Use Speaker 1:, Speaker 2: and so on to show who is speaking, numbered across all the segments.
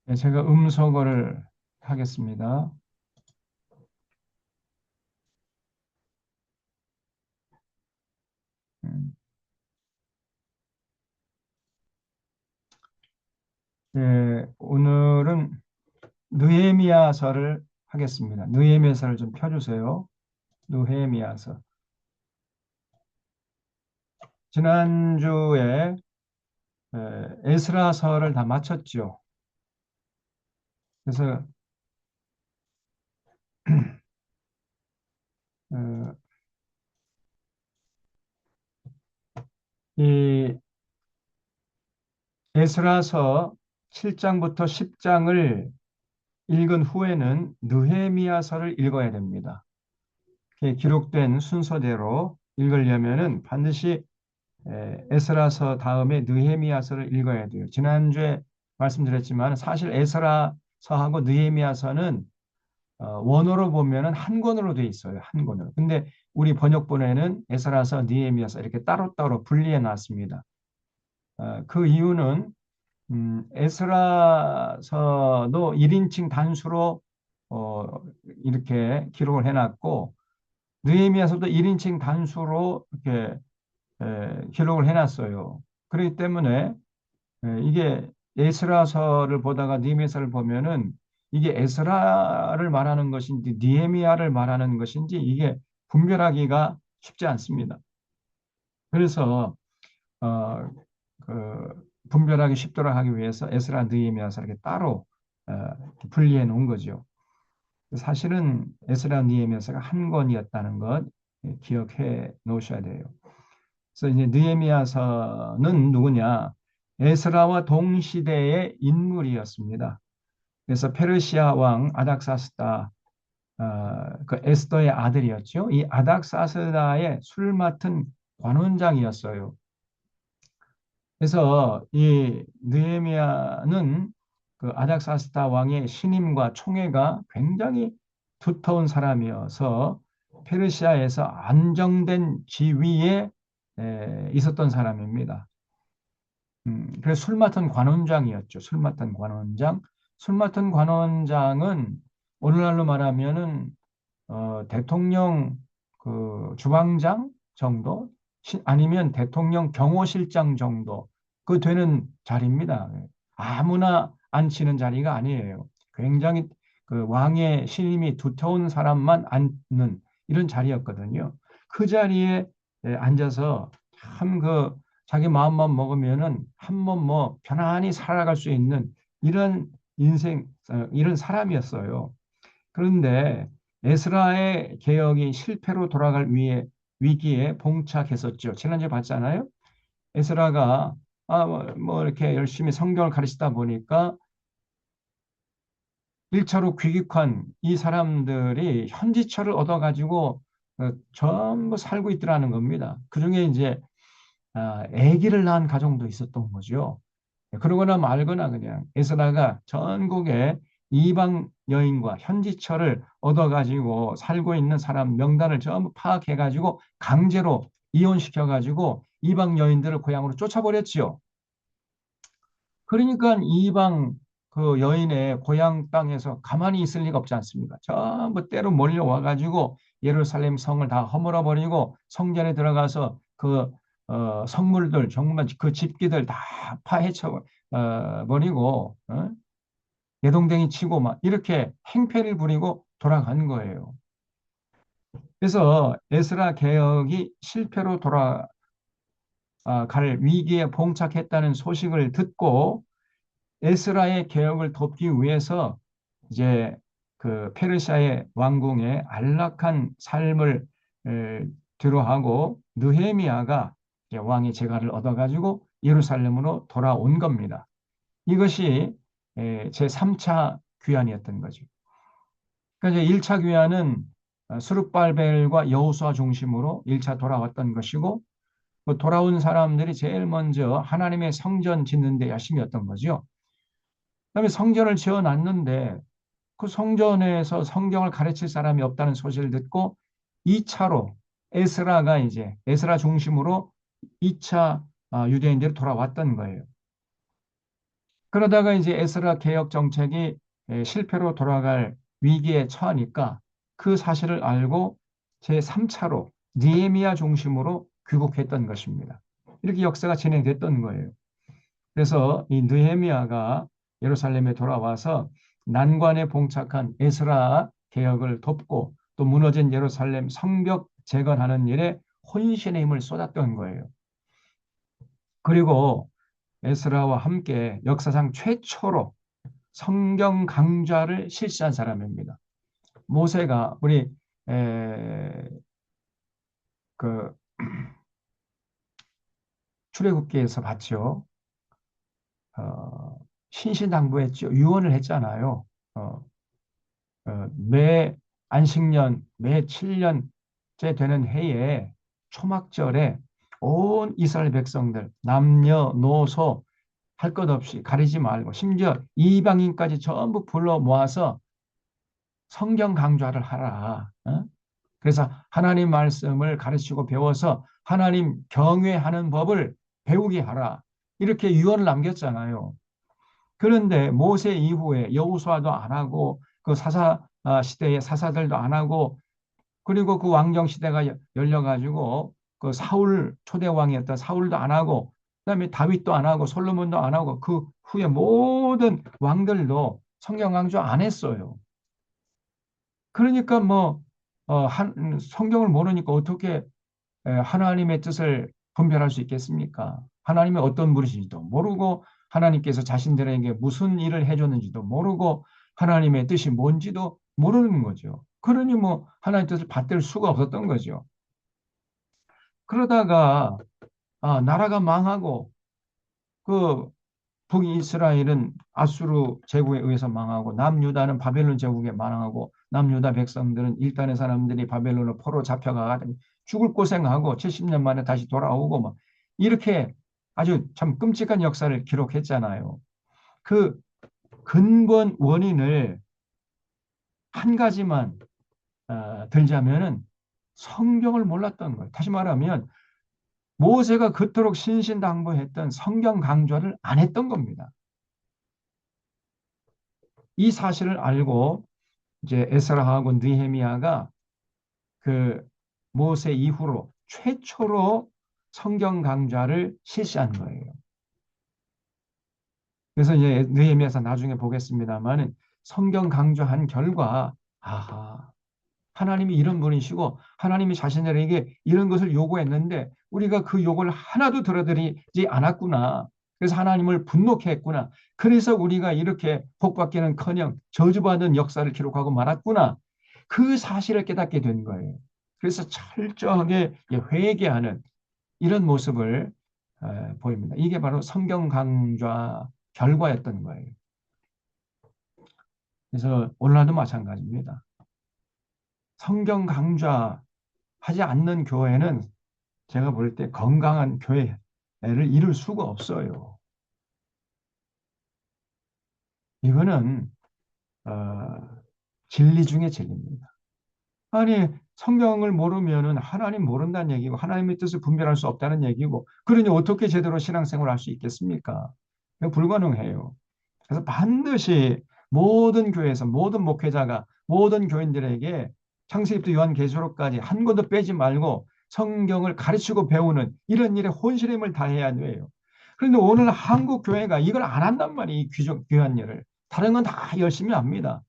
Speaker 1: 네, 제가 음소거를 하겠습니다. 음, 네, 오늘은 느헤미야서를 하겠습니다. 느헤미야서를 좀 펴주세요. 느헤미야서. 지난주에 에스라서를 다 마쳤죠. 그래서 어, 이 에스라서 7장부터 10장을 읽은 후에는 느헤미야서를 읽어야 됩니다. 이렇게 기록된 순서대로 읽으려면은 반드시 에스라서 다음에 느헤미야서를 읽어야 돼요. 지난주에 말씀드렸지만 사실 에스라서하고 느헤미야서는 원어로 보면은 한 권으로 돼 있어요. 한 권으로. 근데 우리 번역본에는 에스라서, 느헤미야서 이렇게 따로따로 분리해 놨습니다. 그 이유는 에스라서도 1인칭 단수로 어, 이렇게 기록을 해놨고 느헤미야서도 1인칭 단수로 이렇게 기록을 해놨어요. 그렇기 때문에 이게 에스라서를 보다가 느헤미야서를 보면은 이게 에스라를 말하는 것인지 느헤미야를 말하는 것인지 이게 분별하기가 쉽지 않습니다. 그래서 어, 분별하기 쉽도록 하기 위해서 에스라, 느헤미야서 이렇게 따로 이렇게 분리해 놓은 거죠. 사실은 에스라, 느헤미야서가 한 권이었다는 것 기억해 놓으셔야 돼요. 그래서 이제 느헤미야서는 누구냐? 에스라와 동시대의 인물이었습니다. 그래서 페르시아 왕 아닥사스다, 그 에스더의 아들이었죠. 이 아닥사스다의 술 맡은 관원장이었어요. 그래서 이 느헤미야는 그 아닥사스다 왕의 신임과 총애가 굉장히 두터운 사람이어서 페르시아에서 안정된 지위에 있었던 사람입니다. 그래서 술 맡은 관원장이었죠. 술 맡은 관원장. 술 맡은 관원장은 오늘날로 말하면은 대통령 그 주방장 정도 아니면 대통령 경호실장 정도 그 되는 자리입니다. 아무나 앉히는 자리가 아니에요. 굉장히 그 왕의 신임이 두터운 사람만 앉는 이런 자리였거든요. 그 자리에 앉아서 참 그 자기 마음만 먹으면은 한 번 뭐 편안히 살아갈 수 있는 이런 인생 이런 사람이었어요. 그런데 에스라의 개혁이 실패로 돌아갈 위기에 봉착했었죠. 지난주에 봤잖아요. 에스라가 뭐 이렇게 열심히 성경을 가르치다 보니까 1차로 귀국한 이 사람들이 현지처를 얻어가지고 전부 살고 있더라는 겁니다. 그중에 이제 아기를 낳은 가정도 있었던 거죠. 그러거나 말거나 그냥 에스라가 전국에 이방 여인과 현지처를 얻어가지고 살고 있는 사람 명단을 전부 파악해가지고 강제로 이혼시켜가지고 이방 여인들을 고향으로 쫓아버렸지요. 그러니까 이방 그 여인의 고향 땅에서 가만히 있을 리가 없지 않습니까? 전부 때로 몰려와가지고 예루살렘 성을 다 허물어버리고 성전에 들어가서 그 성물들 정말 그 집기들 다 파헤쳐 버리고 내동댕이 치고 막 이렇게 행패를 부리고 돌아간 거예요. 그래서 에스라 개혁이 실패로 돌아갈 위기에 봉착했다는 소식을 듣고 에스라의 개혁을 돕기 위해서 이제 그 페르시아의 왕궁에 안락한 삶을 에, 들어하고 느헤미야가 이제 왕의 재가를 얻어가지고 예루살렘으로 돌아온 겁니다. 이것이 제 3차 귀환이었던 거죠. 그러니까 이제 1차 귀환은 스룹발벨과 여호수아 중심으로 1차 돌아왔던 것이고 그 돌아온 사람들이 제일 먼저 하나님의 성전 짓는 데 열심히 였던 거죠. 그다음에 성전을 지어놨는데 그 성전에서 성경을 가르칠 사람이 없다는 소식을 듣고 2차로 에스라가 이제 에스라 중심으로 2차 유대인들이 돌아왔던 거예요. 그러다가 이제 에스라 개혁 정책이 실패로 돌아갈 위기에 처하니까 그 사실을 알고 제3차로 느헤미야 중심으로 귀국했던 것입니다. 이렇게 역사가 진행됐던 거예요. 그래서 이 느헤미야가 예루살렘에 돌아와서 난관에 봉착한 에스라 개혁을 돕고 또 무너진 예루살렘 성벽 재건하는 일에 혼신의 힘을 쏟았던 거예요. 그리고 에스라와 함께 역사상 최초로 성경 강좌를 실시한 사람입니다. 모세가 우리 에, 그 출애굽기에서 봤죠. 신신당부했죠. 유언을 했잖아요. 어, 매 안식년, 매 7년째 되는 해에 초막절에 온 이스라엘 백성들 남녀노소 할 것 없이 가리지 말고 심지어 이방인까지 전부 불러 모아서 성경 강좌를 하라. 어? 그래서 하나님 말씀을 가르치고 배워서 하나님 경외하는 법을 배우게 하라. 이렇게 유언을 남겼잖아요. 그런데 모세 이후에 여호수아도 안 하고 그 사사 시대의 사사들도 안 하고 그리고 그 왕정 시대가 열려가지고 그 사울 초대 왕이었던 사울도 안 하고 그다음에 다윗도 안 하고 솔로몬도 안 하고 그 후에 모든 왕들도 성경 강조 안 했어요. 그러니까 뭐 성경을 모르니까 어떻게 하나님의 뜻을 분별할 수 있겠습니까? 하나님이 어떤 분이신지도 모르고 하나님께서 자신들에게 무슨 일을 해줬는지도 모르고 하나님의 뜻이 뭔지도 모르는 거죠. 그러니 뭐 하나님의 뜻을 받들 수가 없었던 거죠. 그러다가 나라가 망하고 그 북이스라엘은 아수르 제국에 의해서 망하고 남유다는 바벨론 제국에 망하고 남유다 백성들은 일단의 사람들이 바벨론으로 포로 잡혀가가지고 죽을 고생하고 70년 만에 다시 돌아오고 막 이렇게 아주 참 끔찍한 역사를 기록했잖아요. 그 근본 원인을 한 가지만 들자면은 성경을 몰랐던 거예요. 다시 말하면 모세가 그토록 신신당부했던 성경 강조를 안 했던 겁니다. 이 사실을 알고 이제 에스라하고 느헤미야가 그 모세 이후로 최초로 성경 강좌를 실시한 거예요. 그래서 이제 느헤미야서 나중에 보겠습니다만은 성경 강조한 결과 아하 하나님이 이런 분이시고 하나님이 자신들에게 이런 것을 요구했는데 우리가 그 요구를 하나도 들어드리지 않았구나. 그래서 하나님을 분노케 했구나. 그래서 우리가 이렇게 복받기는커녕 저주받는 역사를 기록하고 말았구나. 그 사실을 깨닫게 된 거예요. 그래서 철저하게 회개하는 이런 모습을 보입니다. 이게 바로 성경 강좌 결과였던 거예요. 그래서 오늘날도 마찬가지입니다. 성경 강좌 하지 않는 교회는 제가 볼 때 건강한 교회를 이룰 수가 없어요. 이거는 진리 중에 진리입니다. 아니 성경을 모르면은 하나님 모른다는 얘기고 하나님의 뜻을 분별할 수 없다는 얘기고 그러니 어떻게 제대로 신앙생활을 할 수 있겠습니까? 불가능해요. 그래서 반드시 모든 교회에서 모든 목회자가 모든 교인들에게 창세기부터 요한계시록까지 한 권도 빼지 말고 성경을 가르치고 배우는 이런 일에 혼신의 힘을 다해야 돼요. 그런데 오늘 한국 교회가 이걸 안 한단 말이에요. 이 귀한 일을. 다른 건 다 열심히 합니다.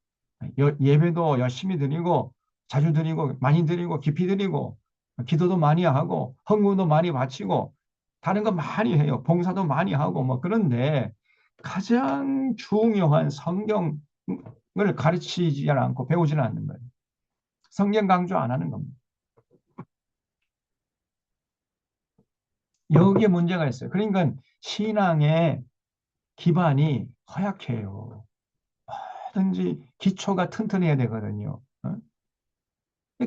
Speaker 1: 예배도 열심히 드리고 자주 드리고 많이 드리고 깊이 드리고 기도도 많이 하고 헌금도 많이 바치고 다른 거 많이 해요. 봉사도 많이 하고 뭐 그런데 가장 중요한 성경을 가르치지 않고 배우지는 않는 거예요. 성경 강조 안 하는 겁니다. 여기에 문제가 있어요. 그러니까 신앙의 기반이 허약해요. 뭐든지 기초가 튼튼해야 되거든요. 어?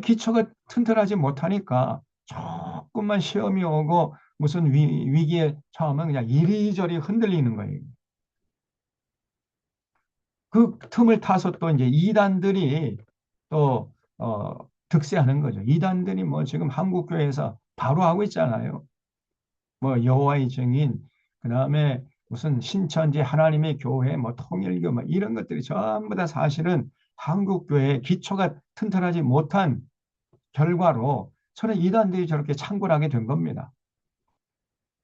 Speaker 1: 기초가 튼튼하지 못하니까 조금만 시험이 오고 무슨 위기에 처하면 그냥 이리저리 흔들리는 거예요. 그 틈을 타서 또 이제 이단들이 또 득세하는 거죠. 이단들이 뭐 지금 한국교회에서 바로 하고 있잖아요. 뭐 여호와의 증인, 그다음에 무슨 신천지 하나님의 교회, 뭐 통일교, 뭐 이런 것들이 전부 다 사실은 한국 교회의 기초가 튼튼하지 못한 결과로 저는 이단들이 저렇게 창궐하게 된 겁니다.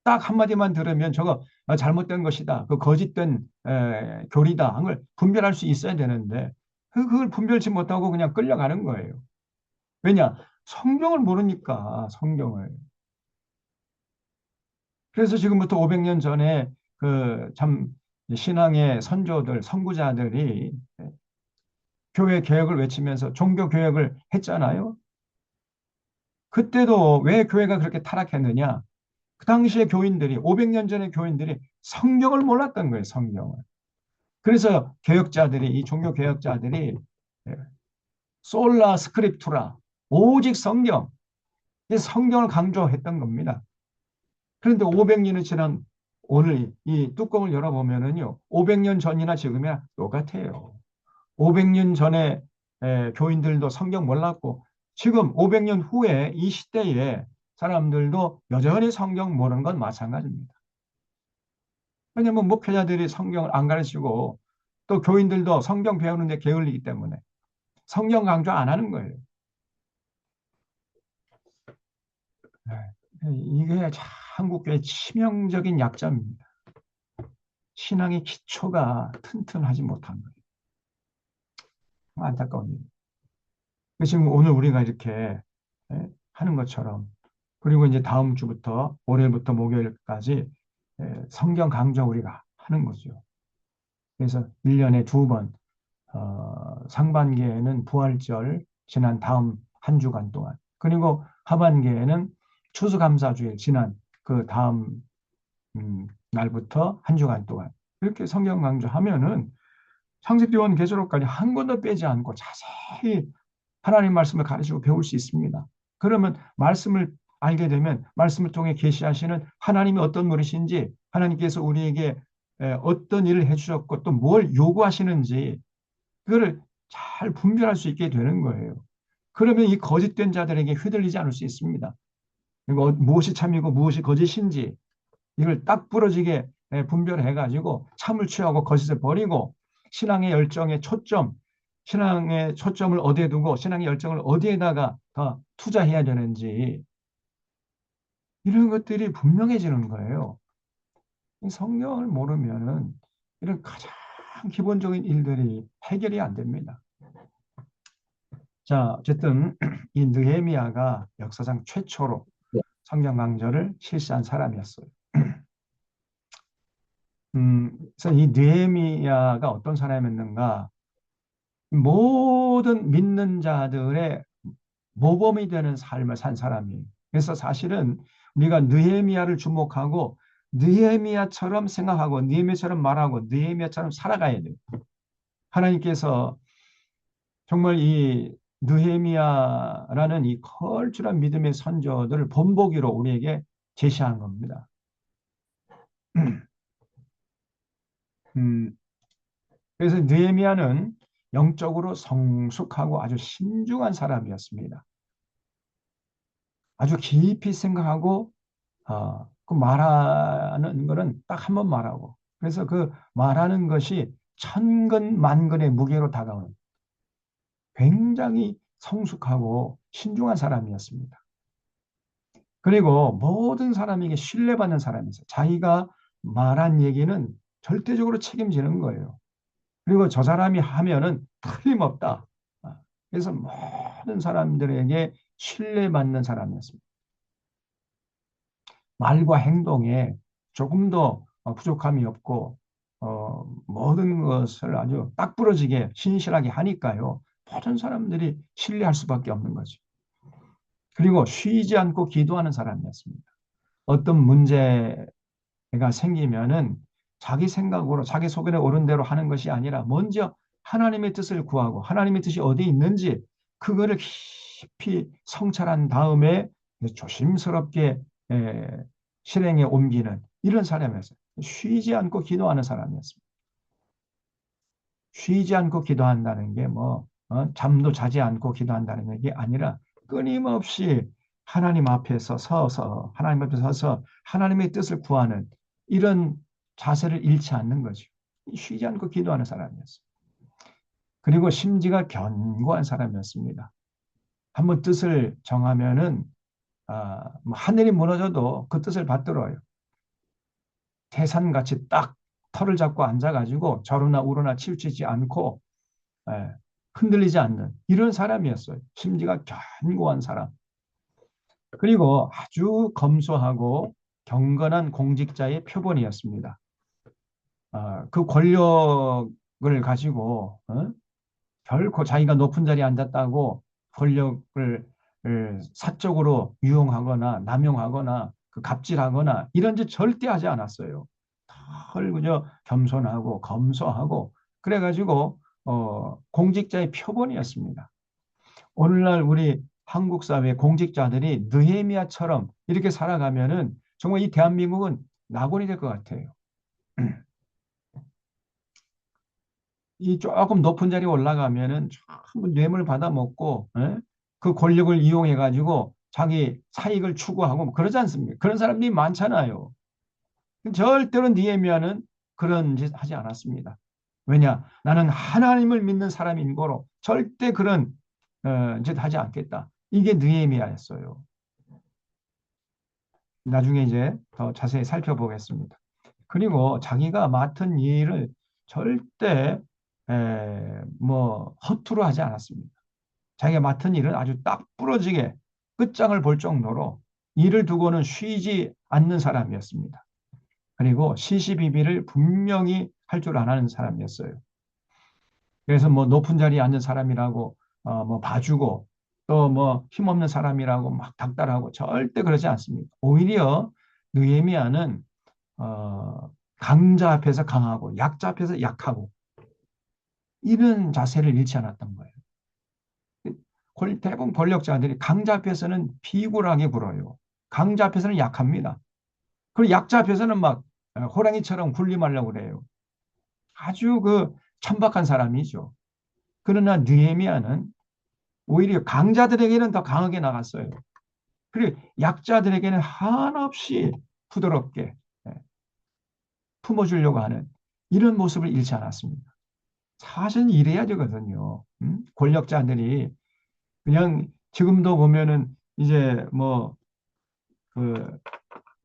Speaker 1: 딱 한마디만 들으면 저거 잘못된 것이다. 그 거짓된 교리다. 한걸 분별할 수 있어야 되는데 그걸 분별치 못하고 그냥 끌려가는 거예요. 왜냐? 성경을 모르니까 성경을. 그래서 지금부터 500년 전에 그 참 신앙의 선조들, 선구자들이 교회 개혁을 외치면서 종교 개혁을 했잖아요. 그때도 왜 교회가 그렇게 타락했느냐? 그 당시에 교인들이 500년 전의 교인들이 성경을 몰랐던 거예요, 성경을. 그래서 개혁자들이 이 종교 개혁자들이 솔라 스크립투라 오직 성경, 이 성경을 강조했던 겁니다. 그런데 500년이 지난 오늘 이 뚜껑을 열어보면은요, 500년 전이나 지금이나 똑같아요. 500년 전에 교인들도 성경 몰랐고, 지금 500년 후에 이 시대에 사람들도 여전히 성경 모르는 건 마찬가지입니다. 왜냐하면 목회자들이 성경을 안 가르치고 또 교인들도 성경 배우는데 게을리기 때문에 성경 강조 안 하는 거예요. 이게 한국교회의 치명적인 약점입니다. 신앙의 기초가 튼튼하지 못한 거예요. 안타까운 일. 지금 오늘 우리가 이렇게 하는 것처럼 그리고 이제 다음 주부터 월요일부터 목요일까지 성경 강조 우리가 하는 거죠. 그래서 1년에 두 번, 상반기에는 부활절 지난 다음 한 주간 동안, 그리고 하반기에는 추수감사주일 지난 그 다음 날부터 한 주간 동안 이렇게 성경 강조하면은 창세기 요한 계시록까지 한 권도 빼지 않고 자세히 하나님 말씀을 가르치고 배울 수 있습니다. 그러면 말씀을 알게 되면 말씀을 통해 계시하시는 하나님이 어떤 분이신지, 하나님께서 우리에게 어떤 일을 해주셨고 또 뭘 요구하시는지 그거를 잘 분별할 수 있게 되는 거예요. 그러면 이 거짓된 자들에게 휘둘리지 않을 수 있습니다. 그리고 무엇이 참이고 무엇이 거짓인지 이걸 딱 부러지게 분별해가지고 참을 취하고 거짓을 버리고 신앙의 열정의 초점, 신앙의 초점을 어디에 두고 신앙의 열정을 어디에다가 더 투자해야 되는지 이런 것들이 분명해지는 거예요. 성경을 모르면은 이런 가장 기본적인 일들이 해결이 안 됩니다. 자, 어쨌든 이 느헤미야가 역사상 최초로 성경 강조를 실시한 사람이었어요. 그래서 이 느헤미야가 어떤 사람이었는가? 모든 믿는 자들의 모범이 되는 삶을 산 사람이에요. 그래서 사실은 우리가 느헤미야를 주목하고 느헤미야처럼 생각하고 느헤미야처럼 말하고 느헤미야처럼 살아가야 돼요. 하나님께서 정말 이 느헤미야라는 이 걸출한 믿음의 선조들을 본보기로 우리에게 제시한 겁니다. 음, 그래서 느헤미야는 영적으로 성숙하고 아주 신중한 사람이었습니다. 아주 깊이 생각하고 그 말하는 거는 딱 한 번 말하고 그래서 그 말하는 것이 천근 만근의 무게로 다가오는 굉장히 성숙하고 신중한 사람이었습니다. 그리고 모든 사람에게 신뢰받는 사람이었어요. 자기가 말한 얘기는 절대적으로 책임지는 거예요. 그리고 저 사람이 하면은 틀림없다. 그래서 모든 사람들에게 신뢰받는 사람이었습니다. 말과 행동에 조금 더 부족함이 없고 모든 것을 아주 딱 부러지게 신실하게 하니까요. 모든 사람들이 신뢰할 수밖에 없는 거죠. 그리고 쉬지 않고 기도하는 사람이었습니다. 어떤 문제가 생기면은 자기 생각으로 자기 속에 오른 대로 하는 것이 아니라 먼저 하나님의 뜻을 구하고 하나님의 뜻이 어디 있는지 그거를 깊이 성찰한 다음에 조심스럽게 실행에 옮기는 이런 사람이었어요. 쉬지 않고 기도하는 사람이었습니다. 쉬지 않고 기도한다는 게 잠도 자지 않고 기도한다는 게 아니라 끊임없이 하나님 앞에서 서서 하나님 앞에 서서 하나님의 뜻을 구하는 이런 자세를 잃지 않는 거죠. 쉬지 않고 기도하는 사람이었어요. 그리고 심지가 견고한 사람이었습니다. 한번 뜻을 정하면은 뭐 하늘이 무너져도 그 뜻을 받들어요. 태산같이 딱 털을 잡고 앉아가지고 저러나 우러나 치우치지 않고 예, 흔들리지 않는 이런 사람이었어요. 심지가 견고한 사람. 그리고 아주 검소하고 경건한 공직자의 표본이었습니다. 그 권력을 가지고 결코 자기가 높은 자리에 앉았다고 권력을 사적으로 유용하거나 남용하거나 그 갑질하거나 이런 짓 절대 하지 않았어요. 늘 그저 겸손하고 검소하고 그래가지고 공직자의 표본이었습니다. 오늘날 우리 한국 사회 공직자들이 느헤미야처럼 이렇게 살아가면은 정말 이 대한민국은 낙원이 될 것 같아요. 이 조금 높은 자리에 올라가면은 전부 뇌물 받아먹고 그 권력을 이용해 가지고 자기 사익을 추구하고 뭐 그러지 않습니까? 그런 사람들이 많잖아요. 절대로 느헤미야는 그런 짓 하지 않았습니다. 왜냐? 나는 하나님을 믿는 사람인 거로 절대 그런 짓 하지 않겠다. 이게 느헤미야였어요. 나중에 이제 더 자세히 살펴보겠습니다. 그리고 자기가 맡은 일을 절대 뭐 허투루 하지 않았습니다. 자기가 맡은 일은 아주 딱 부러지게 끝장을 볼 정도로 일을 두고는 쉬지 않는 사람이었습니다. 그리고 시시비비를 분명히 할 줄 아는 사람이었어요. 그래서 뭐 높은 자리에 앉은 사람이라고 뭐 봐주고 또 뭐 힘없는 사람이라고 막 닥달하고 절대 그러지 않습니다. 오히려 느헤미야는 강자 앞에서 강하고 약자 앞에서 약하고 이런 자세를 잃지 않았던 거예요. 대부분 권력자들이 강자 앞에서는 비굴하게 굴어요. 강자 앞에서는 약합니다. 그리고 약자 앞에서는 막 호랑이처럼 군림하려고 그래요. 아주 그 천박한 사람이죠. 그러나 느헤미야는 오히려 강자들에게는 더 강하게 나갔어요. 그리고 약자들에게는 한없이 부드럽게 품어주려고 하는 이런 모습을 잃지 않았습니다. 사실 이래야 되거든요. 권력자들이 그냥 지금도 보면은 이제 뭐그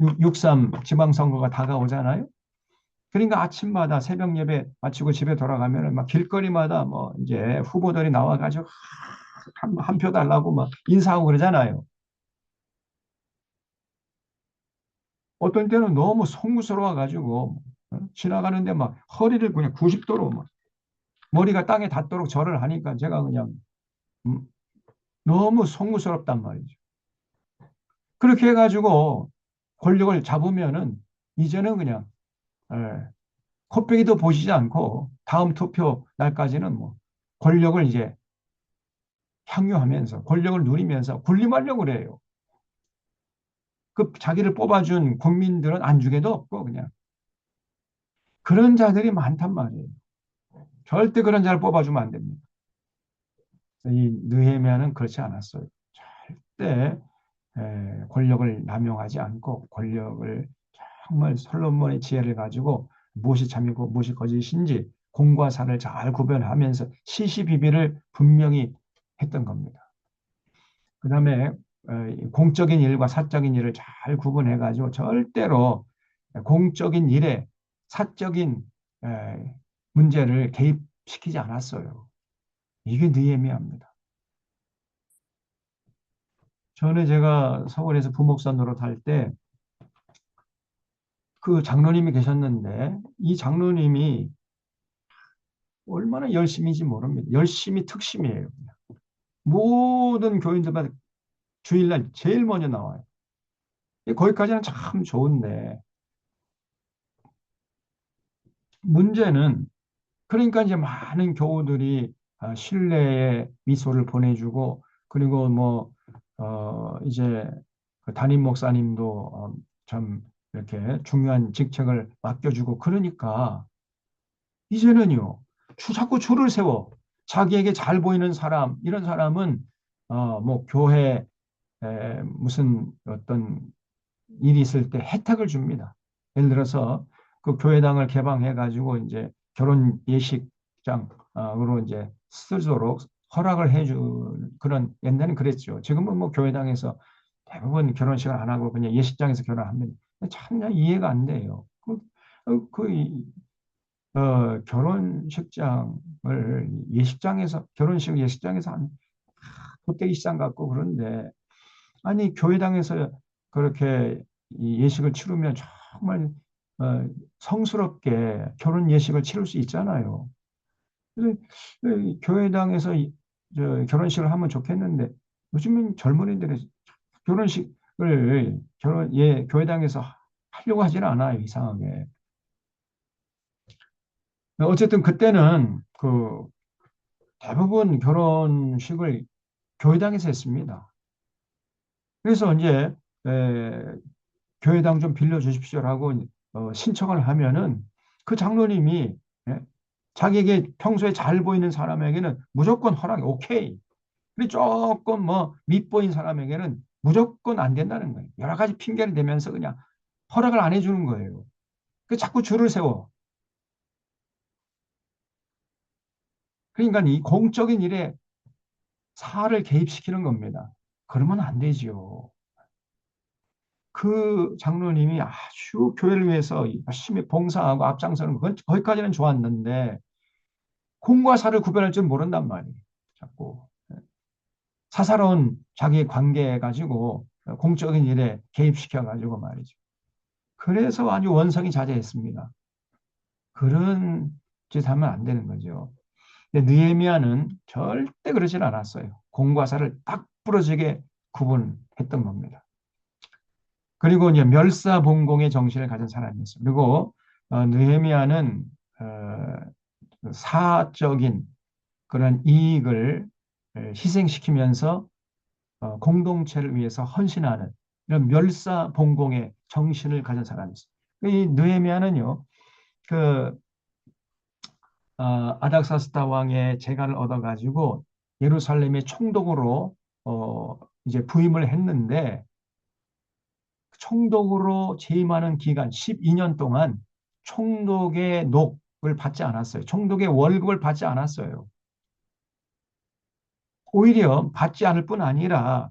Speaker 1: 6.3 지방선거가 다가오잖아요. 그러니까 아침마다 새벽 예배 마치고 집에 돌아가면은 막 길거리마다 뭐 이제 후보들이 나와가지고 한 표 달라고 막 인사하고 그러잖아요. 어떤 때는 너무 송구스러워가지고 지나가는데 막 허리를 그냥 90도로 막 머리가 땅에 닿도록 절을 하니까 제가 그냥 음, 너무 송구스럽단 말이죠. 그렇게 해가지고 권력을 잡으면은 이제는 그냥 예, 코빼기도 보시지 않고 다음 투표 날까지는 뭐 권력을 이제 향유하면서 권력을 누리면서 군림하려고 그래요. 그 자기를 뽑아준 국민들은 안중에도 없고 그냥 그런 자들이 많단 말이에요. 절대 그런 자를 뽑아주면 안 됩니다. 이 느헤미야는 그렇지 않았어요. 절대 권력을 남용하지 않고 권력을 정말 솔로몬의 지혜를 가지고 무엇이 참이고 무엇이 거짓인지 공과 사를 잘 구별하면서 시시비비를 분명히 했던 겁니다. 그 다음에 공적인 일과 사적인 일을 잘 구분해 가지고 절대로 공적인 일에 사적인 문제를 개입시키지 않았어요. 이게 느헤미야입니다. 전에 제가 서울에서 부목사 노릇할 때 그 장로님이 계셨는데 이 장로님이 얼마나 열심인지 모릅니다. 열심히 특심이에요. 모든 교인들마다 주일날 제일 먼저 나와요. 거기까지는 참 좋은데 문제는 그러니까 이제 많은 교우들이 신뢰의 미소를 보내주고 그리고 이제 그 담임 목사님도 참 이렇게 중요한 직책을 맡겨주고 그러니까 이제는요 자꾸 줄을 세워 자기에게 잘 보이는 사람 이런 사람은 뭐 교회 무슨 어떤 일이 있을 때 혜택을 줍니다. 예를 들어서 그 교회당을 개방해 가지고 이제 결혼 예식장으로 이제 쓰도록 허락을 해준 그런 옛날엔 그랬죠. 지금은 뭐 교회당에서 대부분 결혼식을 안 하고 그냥 예식장에서 결혼합니다. 참 이해가 안 돼요. 결혼식장을 예식장에서 결혼식 예식장에서 한 돗대기 시장 같고 그런데 아니 교회당에서 그렇게 이 예식을 치르면 정말 성스럽게 결혼 예식을 치를 수 있잖아요. 그래서 이 교회당에서 결혼식을 하면 좋겠는데 요즘은 젊은이들이 결혼식을 교회당에서 하려고 하지는 않아요, 이상하게. 어쨌든 그때는 그 대부분 결혼식을 교회당에서 했습니다. 그래서 이제 에, 교회당 좀 빌려주십시오라고 신청을 하면은 그 장로님이 예, 자기에게 평소에 잘 보이는 사람에게는 무조건 허락이 오케이. 근데 조금 뭐 밉보인 사람에게는 무조건 안 된다는 거예요. 여러 가지 핑계를 대면서 그냥 허락을 안 해주는 거예요. 그 자꾸 줄을 세워. 그러니까 이 공적인 일에 사활을 개입시키는 겁니다. 그러면 안 되지요. 그 장로님이 아주 교회를 위해서 열심히 봉사하고 앞장서는 건 거기까지는 좋았는데 공과 사를 구별할 줄 모른단 말이에요. 자꾸 사사로운 자기 관계 가지고 공적인 일에 개입시켜 가지고 말이죠. 그래서 아주 원성이 자제했습니다. 그런 짓 하면 안 되는 거죠. 근데 느헤미야는 절대 그러진 않았어요. 공과 사를 딱 부러지게 구분했던 겁니다. 그리고 이제 멸사봉공의 정신을 가진 사람이었어요. 그리고 느헤미야는 사적인 그런 이익을 희생시키면서 공동체를 위해서 헌신하는 이런 멸사봉공의 정신을 가진 사람이었어요. 이 느헤미야는요, 그 아닥사스다 왕의 재간을 얻어가지고 예루살렘의 총독으로 이제 부임을 했는데 총독으로 재임하는 기간 12년 동안 총독의 녹을 받지 않았어요. 총독의 월급을 받지 않았어요. 오히려 받지 않을 뿐 아니라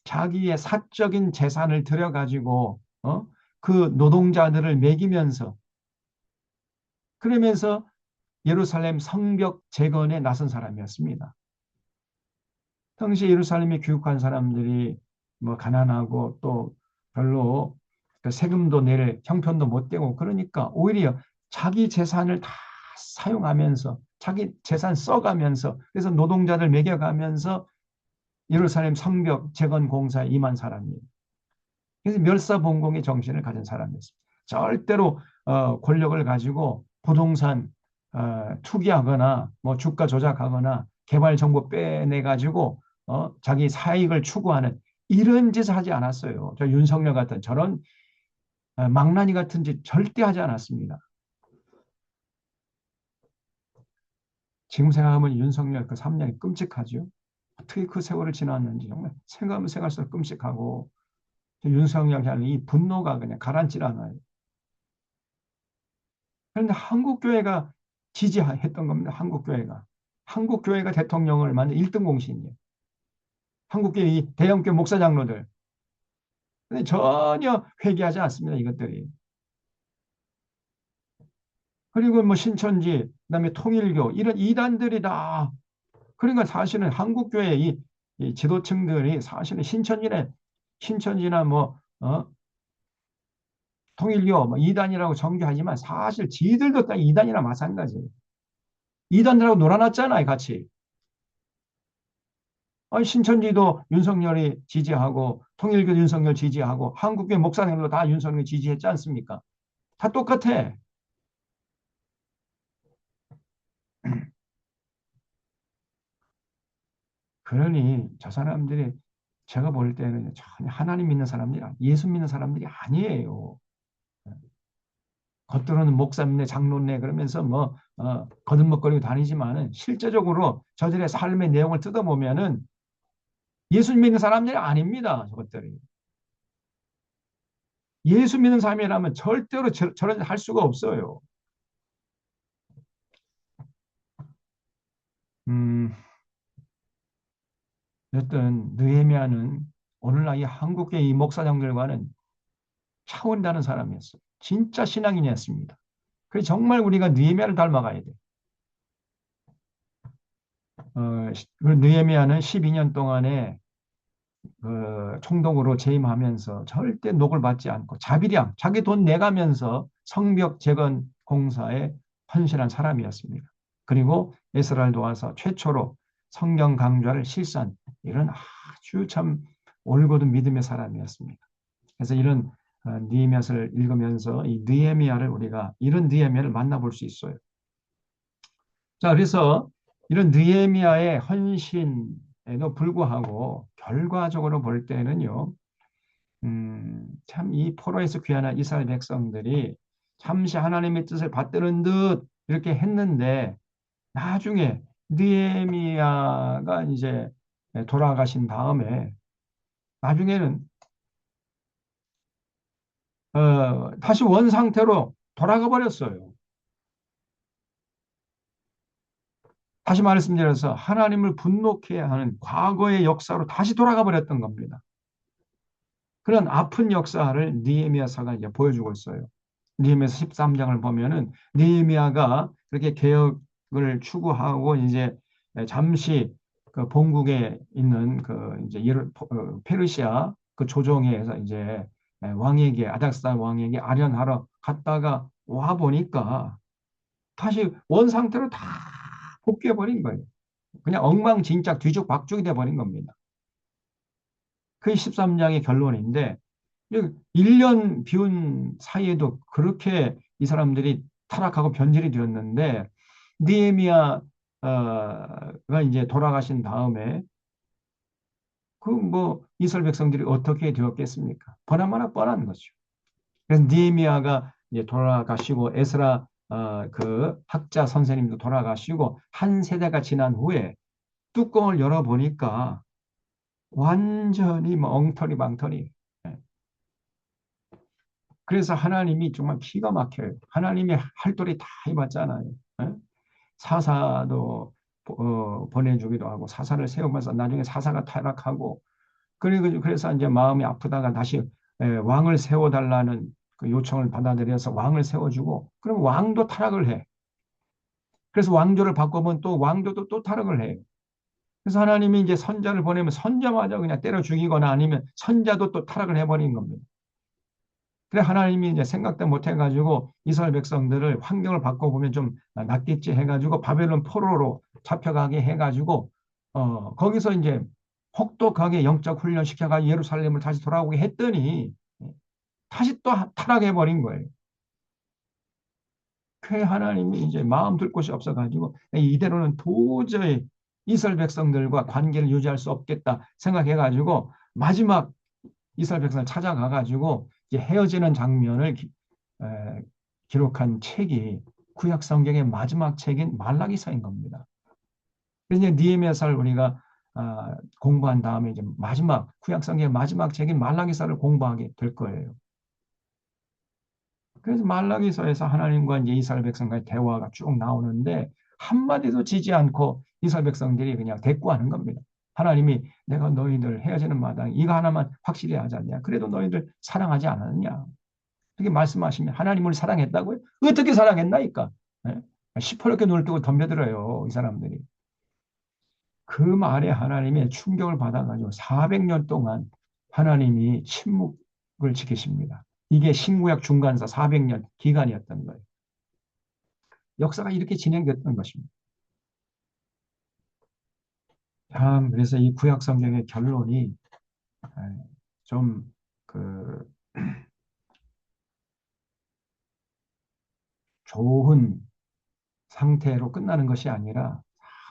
Speaker 1: 자기의 사적인 재산을 들여가지고 그 노동자들을 먹이면서 그러면서 예루살렘 성벽 재건에 나선 사람이었습니다. 당시 예루살렘에 귀국한 사람들이 뭐 가난하고 또 별로 그 세금도 낼 형편도 못 되고 그러니까 오히려 자기 재산을 다 사용하면서 자기 재산 써가면서 그래서 노동자들 먹여가면서 예루살렘 성벽 재건 공사에 임한 사람이에요. 그래서 멸사봉공의 정신을 가진 사람이었습니다. 절대로 권력을 가지고 부동산 투기하거나 뭐 주가 조작하거나 개발 정보 빼내 가지고 자기 사익을 추구하는 이런 짓을 하지 않았어요. 저 윤석열 같은 저런 망나니 같은 짓 절대 하지 않았습니다. 지금 생각하면 윤석열 그 3년이 끔찍하죠. 어떻게 그 세월을 지났는지 정말 생각하면 생각할수록 끔찍하고 윤석열 향한 이 분노가 그냥 가라앉질 않아요. 그런데 한국교회가 지지했던 겁니다. 한국교회가. 한국교회가 대통령을 만든 1등 공신이에요. 한국교회 이 대형교회 목사 장로들. 근데 전혀 회개하지 않습니다. 이것들이. 그리고 뭐 신천지, 그다음에 통일교 이런 이단들이 다 그러니까 사실은 한국교회 이 지도층들이 사실은 신천지나 뭐 통일교 뭐 이단이라고 정죄하지만 사실 지들도 다 이단이나 마찬가지예요. 이단들하고 놀아놨잖아요, 같이. 아니, 신천지도 윤석열이 지지하고 통일교 윤석열 지지하고 한국교 목사님도 다 윤석열 지지했지 않습니까? 다 똑같아. 그러니 저 사람들이 제가 볼 때는 전혀 하나님 믿는 사람들이 예수 믿는 사람들이 아니에요. 겉으로는 목사님네 장로네 그러면서 뭐 거듭먹거리고 다니지만은 실제적으로 저들의 삶의 내용을 뜯어보면은 예수 믿는 사람들이 아닙니다. 저것들이. 예수 믿는 사람이라면 절대로 저런 할 수가 없어요. 음, 어떤 느헤미야는 오늘날 이 한국의 이 목사장들과는 차원이 다른 사람이었어요. 진짜 신앙인이었습니다. 그래서 정말 우리가 느헤미야를 닮아가야 돼. 그 느헤미야는 12년 동안에 총독으로 재임하면서 절대 녹을 받지 않고 자비량, 자기 돈 내가면서 성벽 재건 공사에 헌신한 사람이었습니다. 그리고 에스라를 도와서 최초로 성경 강좌를 실산, 이런 아주 참 올곧은 믿음의 사람이었습니다. 그래서 이런 느헤미야를 읽으면서 이 느헤미야를 우리가 이런 느헤미야를 만나볼 수 있어요. 자, 그래서 이런 느헤미야의 헌신에도 불구하고 결과적으로 볼 때는요, 참 이 포로에서 귀환한 이스라엘 백성들이 잠시 하나님의 뜻을 받드는 듯 이렇게 했는데 나중에 느헤미야가 이제 돌아가신 다음에 나중에는 다시 원 상태로 돌아가 버렸어요. 다시 말씀드려서 하나님을 분노케 하는 과거의 역사로 다시 돌아가 버렸던 겁니다. 그런 아픈 역사를 느헤미야서가 이제 보여주고 있어요. 느헤미야서 13장을 보면은 느헤미야가 그렇게 개혁을 추구하고 이제 잠시 그 본국에 있는 그 이제 페르시아 그 조정에서 이제 왕에게 아닥사 왕에게 아련하러 갔다가 와 보니까 다시 원 상태로 다 복귀해 버린 거예요. 그냥 엉망진창 뒤죽박죽이 돼 버린 겁니다. 그게 13장의 결론인데 1년 비운 사이에도 그렇게 이 사람들이 타락하고 변질이 되었는데 느헤미야가 이제 돌아가신 다음에 그 뭐 이스라엘 백성들이 어떻게 되었겠습니까? 보나마나 뻔한 거죠. 그래서 느헤미야가 이제 돌아가시고 에스라 그 학자 선생님도 돌아가시고 한 세대가 지난 후에 뚜껑을 열어보니까 완전히 뭐 엉터리 망터리. 예. 그래서 하나님이 정말 기가 막혀요. 하나님이 할 도리 다 해봤잖아요. 예? 사사도 보내주기도 하고 사사를 세우면서 나중에 사사가 타락하고 그리고 그래서 이제 마음이 아프다가 다시 왕을 세워달라는 그 요청을 받아들여서 왕을 세워주고 그럼 왕도 타락을 해. 그래서 왕조를 바꿔보면 또 왕조도 또 타락을 해요. 그래서 하나님이 이제 선자를 보내면 선자마저 그냥 때려 죽이거나 아니면 선자도 또 타락을 해버린 겁니다. 그래 하나님이 이제 생각도 못 해가지고 이스라엘 백성들을 환경을 바꿔보면 좀 낫겠지 해가지고 바벨론 포로로 잡혀가게 해가지고 거기서 이제 혹독하게 영적 훈련 시켜가지고 예루살렘을 다시 돌아오게 했더니 다시 또 타락해버린 거예요. 그 하나님이 이제 마음 둘 곳이 없어가지고 이대로는 도저히 이스라엘 백성들과 관계를 유지할 수 없겠다 생각해가지고 마지막 이스라엘 백성을 찾아가가지고 이제 헤어지는 장면을 기록한 책이 구약 성경의 마지막 책인 말라기서인 겁니다. 그래서 이제 느헤미야서를 우리가 공부한 다음에 이제 마지막 구약 성경의 마지막 책인 말라기서를 공부하게 될 거예요. 그래서 말라기서에서 하나님과 이제 이스라엘 백성과의 대화가 쭉 나오는데 한마디도 지지 않고 이스라엘 백성들이 그냥 대꾸하는 겁니다. 하나님이 내가 너희들 헤어지는 마당 이거 하나만 확실히 하지 않냐. 그래도 너희들 사랑하지 않았느냐. 그렇게 말씀하시면 하나님을 사랑했다고요? 어떻게 사랑했나이까? 네? 시퍼렇게 눈을 뜨고 덤벼들어요. 이 사람들이. 그 말에 하나님의 충격을 받아가지고 400년 동안 하나님이 침묵을 지키십니다. 이게 신구약 중간사 400년 기간이었던 거예요. 역사가 이렇게 진행됐던 것입니다. 참, 그래서 이 구약 성경의 결론이 좀 그 좋은 상태로 끝나는 것이 아니라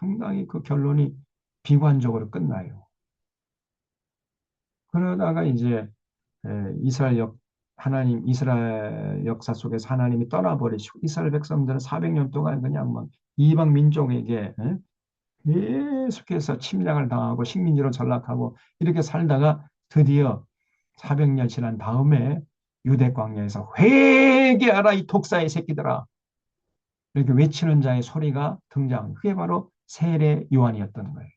Speaker 1: 상당히 그 결론이 비관적으로 끝나요. 그러다가 이제 이스라엘 역사 속에서 하나님이 떠나버리시고 이스라엘 백성들은 400년 동안 그냥 막 이방 민족에게 계속해서 침략을 당하고 식민지로 전락하고 이렇게 살다가 드디어 400년 지난 다음에 유대 광야에서 회개하라 이 독사의 새끼들아 이렇게 외치는 자의 소리가 등장. 그게 바로 세례 요한이었던 거예요.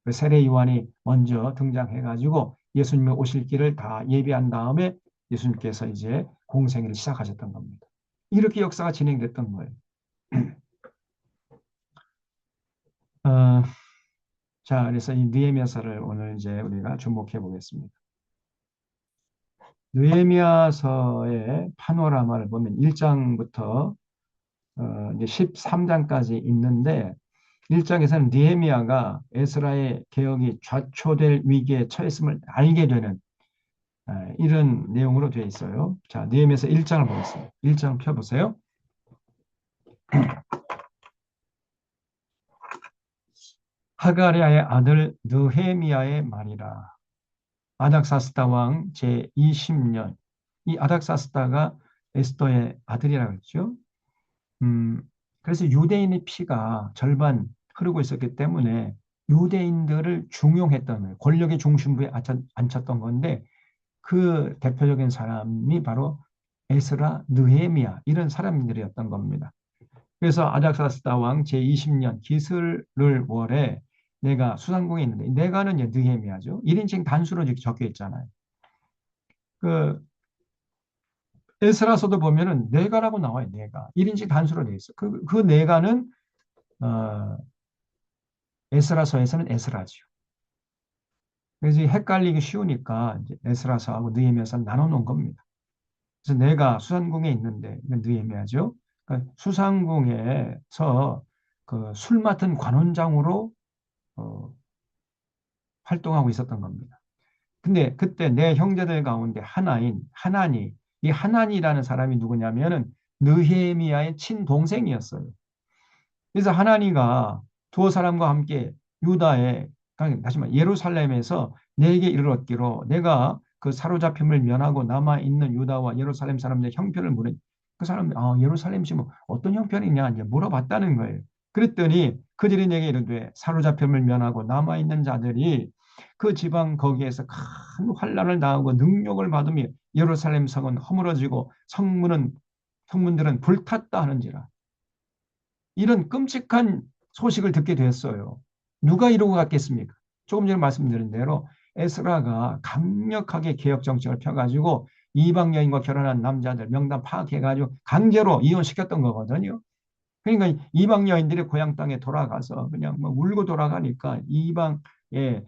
Speaker 1: 그 세례 요한이 먼저 등장해가지고 예수님의 오실 길을 다 예비한 다음에 예수님께서 이제 공생애를 시작하셨던 겁니다. 이렇게 역사가 진행됐던 거예요. 어, 자, 그래서 이 느헤미야서를 오늘 이제 우리가 주목해 보겠습니다. 느헤미야서의 파노라마를 보면 1장부터 이제 13장까지 있는데 1장에서는 느헤미야가 에스라의 개혁이 좌초될 위기에 처했음을 알게 되는 이런 내용으로 되어 있어요. 자, 느헤미야서 1장을 보겠습니다. 1장 펴보세요. 하가랴의 아들 느헤미야의 말이라. 아닥사스다 왕 제20년. 이 아닥사스다가 에스더의 아들이라고 했죠. 음, 그래서 유대인의 피가 절반 흐르고 있었기 때문에 유대인들을 중용했던 거예요. 권력의 중심부에 앉혔던 건데 그 대표적인 사람이 바로 에스라, 느헤미야 이런 사람들이었던 겁니다. 그래서 아닥사스다 왕 제20년 기슬을 월에 내가 수상궁에 있는데 내가는 느헤미야죠. 1인칭 단수로 적혀 있잖아요. 그 에스라서도 보면은 내가라고 나와요. 내가 1인칭 단수로 되어 있어. 그 내가는 어, 에스라서에서는 에스라지요. 그래서 헷갈리기 쉬우니까 이제 에스라서하고 느헤미야서 나눠 놓은 겁니다. 그래서 내가 수상궁에 있는데 이건 느헤미야죠. 그러니까 수상궁에서 그 술 맡은 관원장으로 어, 활동하고 있었던 겁니다. 근데 그때 내 형제들 가운데 하나인 하나니 이 하나니라는 사람이 누구냐면은 느헤미야의 친동생이었어요. 그래서 하나니가 두 사람과 함께 유다에 다시 말해 예루살렘에서 내게 이르렀기로 내가 그 사로잡힘을 면하고 남아 있는 유다와 예루살렘 사람들의 형편을 물으니 그 사람들 예루살렘시 뭐 어떤 형편이냐 이제 물어봤다는 거예요. 그랬더니 그들이 내게 이르되 사로잡힘을 면하고 남아 있는 자들이 그 지방 거기에서 큰 환난을 당하고 능욕을 받으며 예루살렘 성은 허물어지고 성문들은 불탔다 하는지라. 이런 끔찍한 소식을 듣게 됐어요. 누가 이러고 갔겠습니까? 조금 전에 말씀드린 대로 에스라가 강력하게 개혁 정책을 펴가지고 이방 여인과 결혼한 남자들 명단 파악해가지고 강제로 이혼시켰던 거거든요. 그러니까 이방 여인들이 고향 땅에 돌아가서 그냥 뭐 울고 돌아가니까 이방의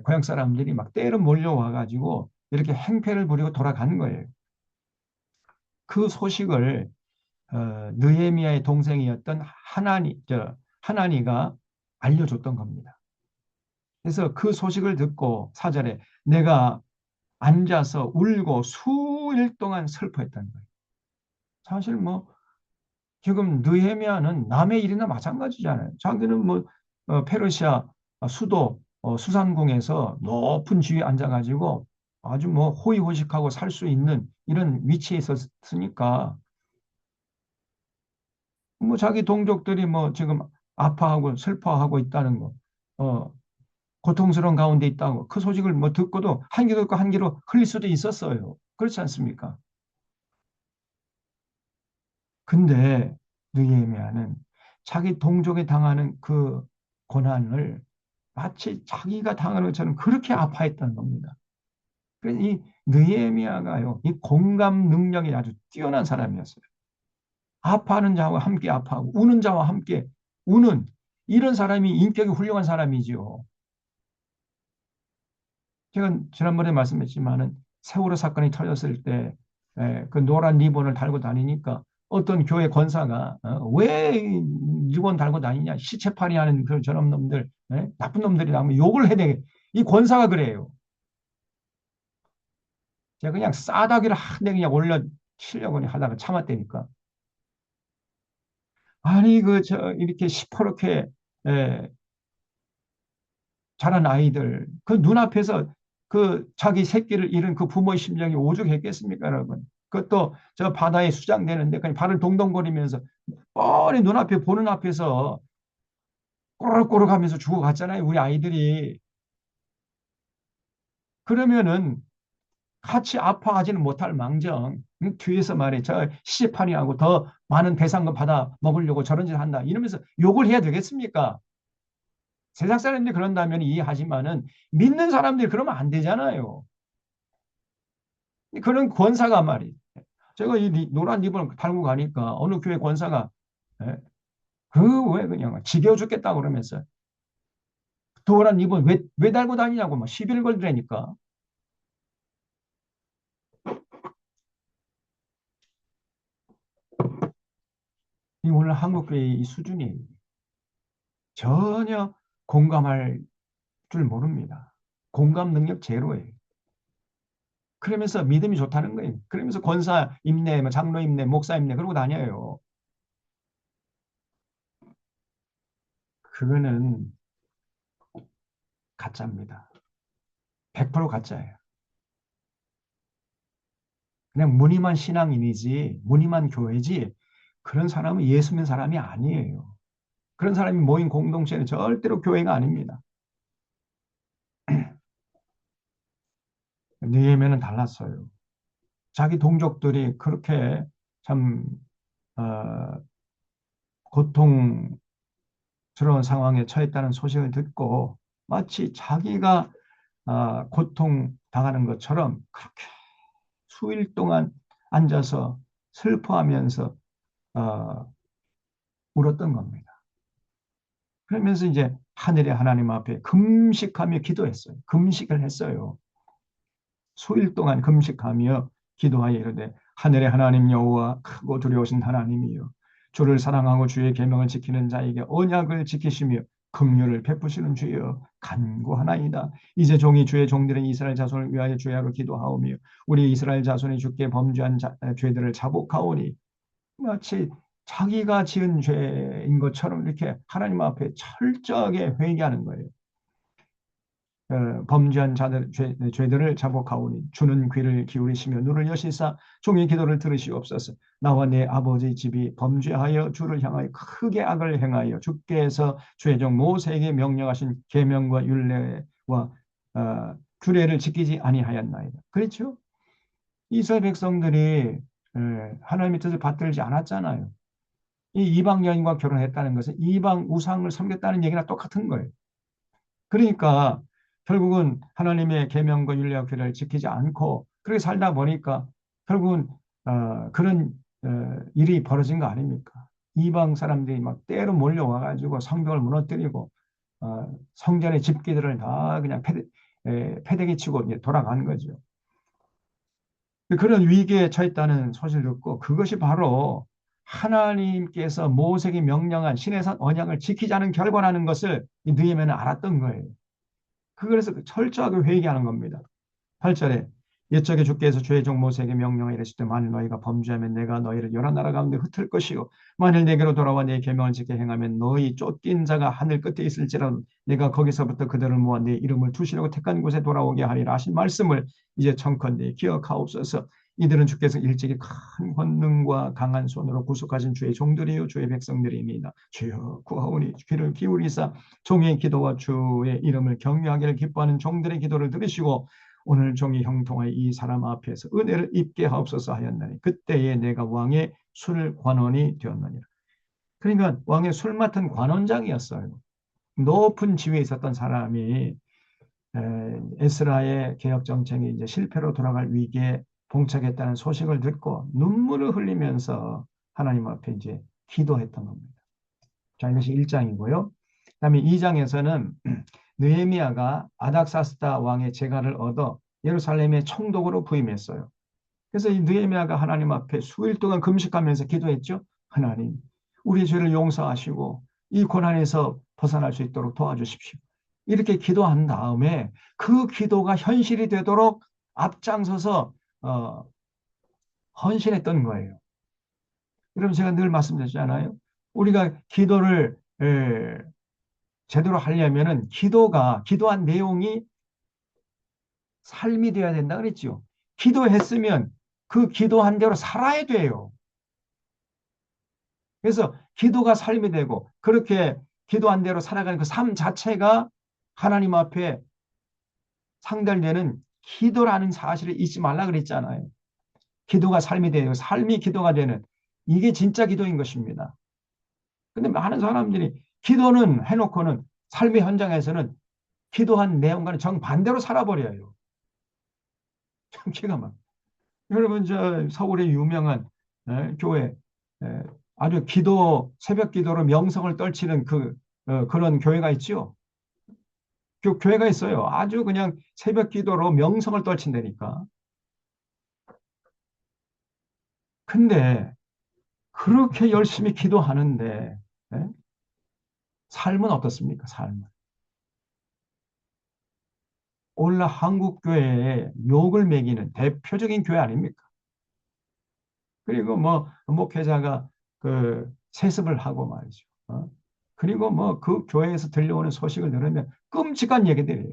Speaker 1: 고향 사람들이 막 때로 몰려와가지고 이렇게 행패를 부리고 돌아가는 거예요. 그 소식을 느헤미야의 동생이었던 하나니가 알려줬던 겁니다. 그래서 그 소식을 듣고 사절에 내가 앉아서 울고 수일 동안 슬퍼했다는 거예요. 사실 뭐 지금 느헤미야는 남의 일이나 마찬가지잖아요. 자기는 뭐 페르시아 수도 수산궁에서 높은 지위에 앉아가지고 아주 뭐 호의호식하고 살 수 있는 이런 위치에 있었으니까 뭐 자기 동족들이 뭐 지금 아파하고 슬퍼하고 있다는 거, 고통스러운 가운데 있다고 그 소식을 뭐 듣고도 한 귀로 듣고 한 귀로 흘릴 수도 있었어요. 그렇지 않습니까? 근데 느헤미야는 자기 동족이 당하는 그 고난을 마치 자기가 당하는 것처럼 그렇게 아파했다는 겁니다. 그래서 이 느헤미야가요, 이 공감 능력이 아주 뛰어난 사람이었어요. 아파하는 자와 함께 아파하고 우는 자와 함께 우는 이런 사람이 인격이 훌륭한 사람이지요. 제가 지난번에 말씀했지만은 세월호 사건이 터졌을 때 그 노란 리본을 달고 다니니까 어떤 교회 권사가 왜 리본 달고 다니냐 시체팔이 하는 그런 저런 놈들 나쁜 놈들이 나오면 욕을 해야 돼. 이 권사가 그래요. 제가 그냥 싸다기를 한 대 그냥 올려 치려고 하다가 참았다니까. 아니 그 저 이렇게 시퍼렇게 에, 자란 아이들 그 눈앞에서 그 자기 새끼를 잃은 그 부모의 심정이 오죽했겠습니까, 여러분? 그것도 저 바다에 수장되는데 그냥 발을 동동거리면서 뻔히 눈앞에 보는 앞에서 꼬르륵꼬르륵 하면서 죽어갔잖아요, 우리 아이들이. 그러면은 같이 아파하지는 못할 망정 뒤에서 말해 저 시집하니하고 더 많은 배상금 받아 먹으려고 저런 짓 한다 이러면서 욕을 해야 되겠습니까? 세상 사람들이 그런다면 이해하지만은 믿는 사람들이 그러면 안 되잖아요. 그런 권사가 말이 제가 이 노란 립을 달고 가니까 어느 교회 권사가 예? 그왜 그냥 지겨워 죽겠다고 그러면서 노란 립은 왜 달고 다니냐고 막 시비를 걸더라니까. 이 오늘 한국 교회의 이 수준이 전혀 공감할 줄 모릅니다. 공감 능력 제로예요. 그러면서 믿음이 좋다는 거예요. 그러면서 권사 임내, 뭐 장로 임내, 목사 임내 그러고 다녀요. 그거는 가짜입니다. 100% 가짜예요. 그냥 무늬만 신앙인이지, 무늬만 교회지, 그런 사람은 예수 믿는 사람이 아니에요. 그런 사람이 모인 공동체는 절대로 교회가 아닙니다. 느헤미야는 달랐어요. 자기 동족들이 그렇게 참 어, 고통스러운 상황에 처했다는 소식을 듣고 마치 자기가 고통 당하는 것처럼 그렇게 수일 동안 앉아서 슬퍼하면서 어, 울었던 겁니다. 그러면서 이제 하늘의 하나님 앞에 금식하며 기도했어요. 금식을 했어요. 수일 동안 금식하며 기도하여 이르되 하늘의 하나님 여호와 크고 두려우신 하나님이여 주를 사랑하고 주의 계명을 지키는 자에게 언약을 지키시며 긍휼을 베푸시는 주여 간구하나이다. 이제 종이 주의 종들은 이스라엘 자손을 위하여 주야로 기도하오며 우리 이스라엘 자손이 주께 범죄한 죄들을 자복하오니 마치 자기가 지은 죄인 것처럼 이렇게 하나님 앞에 철저하게 회개하는 거예요. 범죄한 자들 죄들을 자복하오니 주는 귀를 기울이시며 눈을 여시사 종의 기도를 들으시옵소서. 나와 내 아버지 집이 범죄하여 주를 향하여 크게 악을 행하여 주께서 죄종 모세에게 명령하신 계명과 율례와 규례를 지키지 아니하였나이다. 그렇죠? 이스라엘 백성들이 하나님의 뜻을 받들지 않았잖아요. 이 이방 여인과 결혼했다는 것은 이방 우상을 섬겼다는 얘기나 똑같은 거예요. 그러니까 결국은 하나님의 계명과 율례와 규례를 지키지 않고 그렇게 살다 보니까 결국은 그런 일이 벌어진 거 아닙니까? 이방 사람들이 막 때로 몰려와 가지고 성벽을 무너뜨리고 성전의 집기들을 다 그냥 패대기 치고 이제 돌아간 거죠. 그런 위기에 처했다는 소식을 듣고 그것이 바로 하나님께서 모세에게 명령한 시내산 언약을 지키자는 결과라는 것을 이 느헤미야는 알았던 거예요. 그래서 철저하게 회개하는 겁니다. 8절에 옛적에 주께서 주의 종 모세에게 명령하 이르시되 만일 너희가 범죄하면 내가 너희를 여러 나라 가운데 흩을 것이요 만일 내게로 돌아와 내 계명을 지켜 행하면 너희 쫓긴 자가 하늘 끝에 있을지라도 내가 거기서부터 그들을 모아 내 이름을 두시려고 택한 곳에 돌아오게 하리라 하신 말씀을 이제 청컨대 기억하옵소서. 이들은 주께서 일찍이 큰 권능과 강한 손으로 구속하신 주의 종들이요 주의 백성들입니다. 주여 구하오니 귀를 기울이사 종의 기도와 주의 이름을 경외하기를 기뻐하는 종들의 기도를 들으시고 오늘 종이 형통하여 이 사람 앞에서 은혜를 입게 하옵소서 하였나니 그때에 내가 왕의 술 관원이 되었느니라. 그러니까 왕의 술 맡은 관원장이었어요. 높은 지위에 있었던 사람이 에스라의 개혁 정책이 이제 실패로 돌아갈 위기에 봉착했다는 소식을 듣고 눈물을 흘리면서 하나님 앞에 이제 기도했던 겁니다. 자, 이것이 1장이고요. 그다음에 2장에서는 느헤미야가 아닥사스다 왕의 재가를 얻어 예루살렘의 총독으로 부임했어요. 그래서 이 느헤미야가 하나님 앞에 수일 동안 금식하면서 기도했죠. 하나님, 우리 죄를 용서하시고 이 고난에서 벗어날 수 있도록 도와주십시오. 이렇게 기도한 다음에 그 기도가 현실이 되도록 앞장서서 헌신했던 거예요. 여러분 제가 늘 말씀드렸잖아요. 우리가 기도를 제대로 하려면은 기도한 내용이 삶이 되어야 된다 그랬죠. 기도했으면 그 기도한 대로 살아야 돼요. 그래서 기도가 삶이 되고 그렇게 기도한 대로 살아가는 그 삶 자체가 하나님 앞에 상달되는 기도라는 사실을 잊지 말라 그랬잖아요. 기도가 삶이 되고 삶이 기도가 되는 이게 진짜 기도인 것입니다. 근데 많은 사람들이 기도는 해놓고는 삶의 현장에서는 기도한 내용과는 정반대로 살아버려요. 참 기가 막. 여러분 저 서울의 유명한 교회 아주 기도 새벽 기도로 명성을 떨치는 그런 교회가 있죠. 교회가 있어요. 아주 그냥 새벽 기도로 명성을 떨친다니까. 근데 그렇게 열심히 기도하는데 예? 삶은 어떻습니까? 삶은. 오늘날 한국 교회에 욕을 매기는 대표적인 교회 아닙니까? 그리고 뭐 목회자가 그 세습을 하고 말이죠. 그리고 뭐 그 교회에서 들려오는 소식을 들으면 끔찍한 얘기들이에요.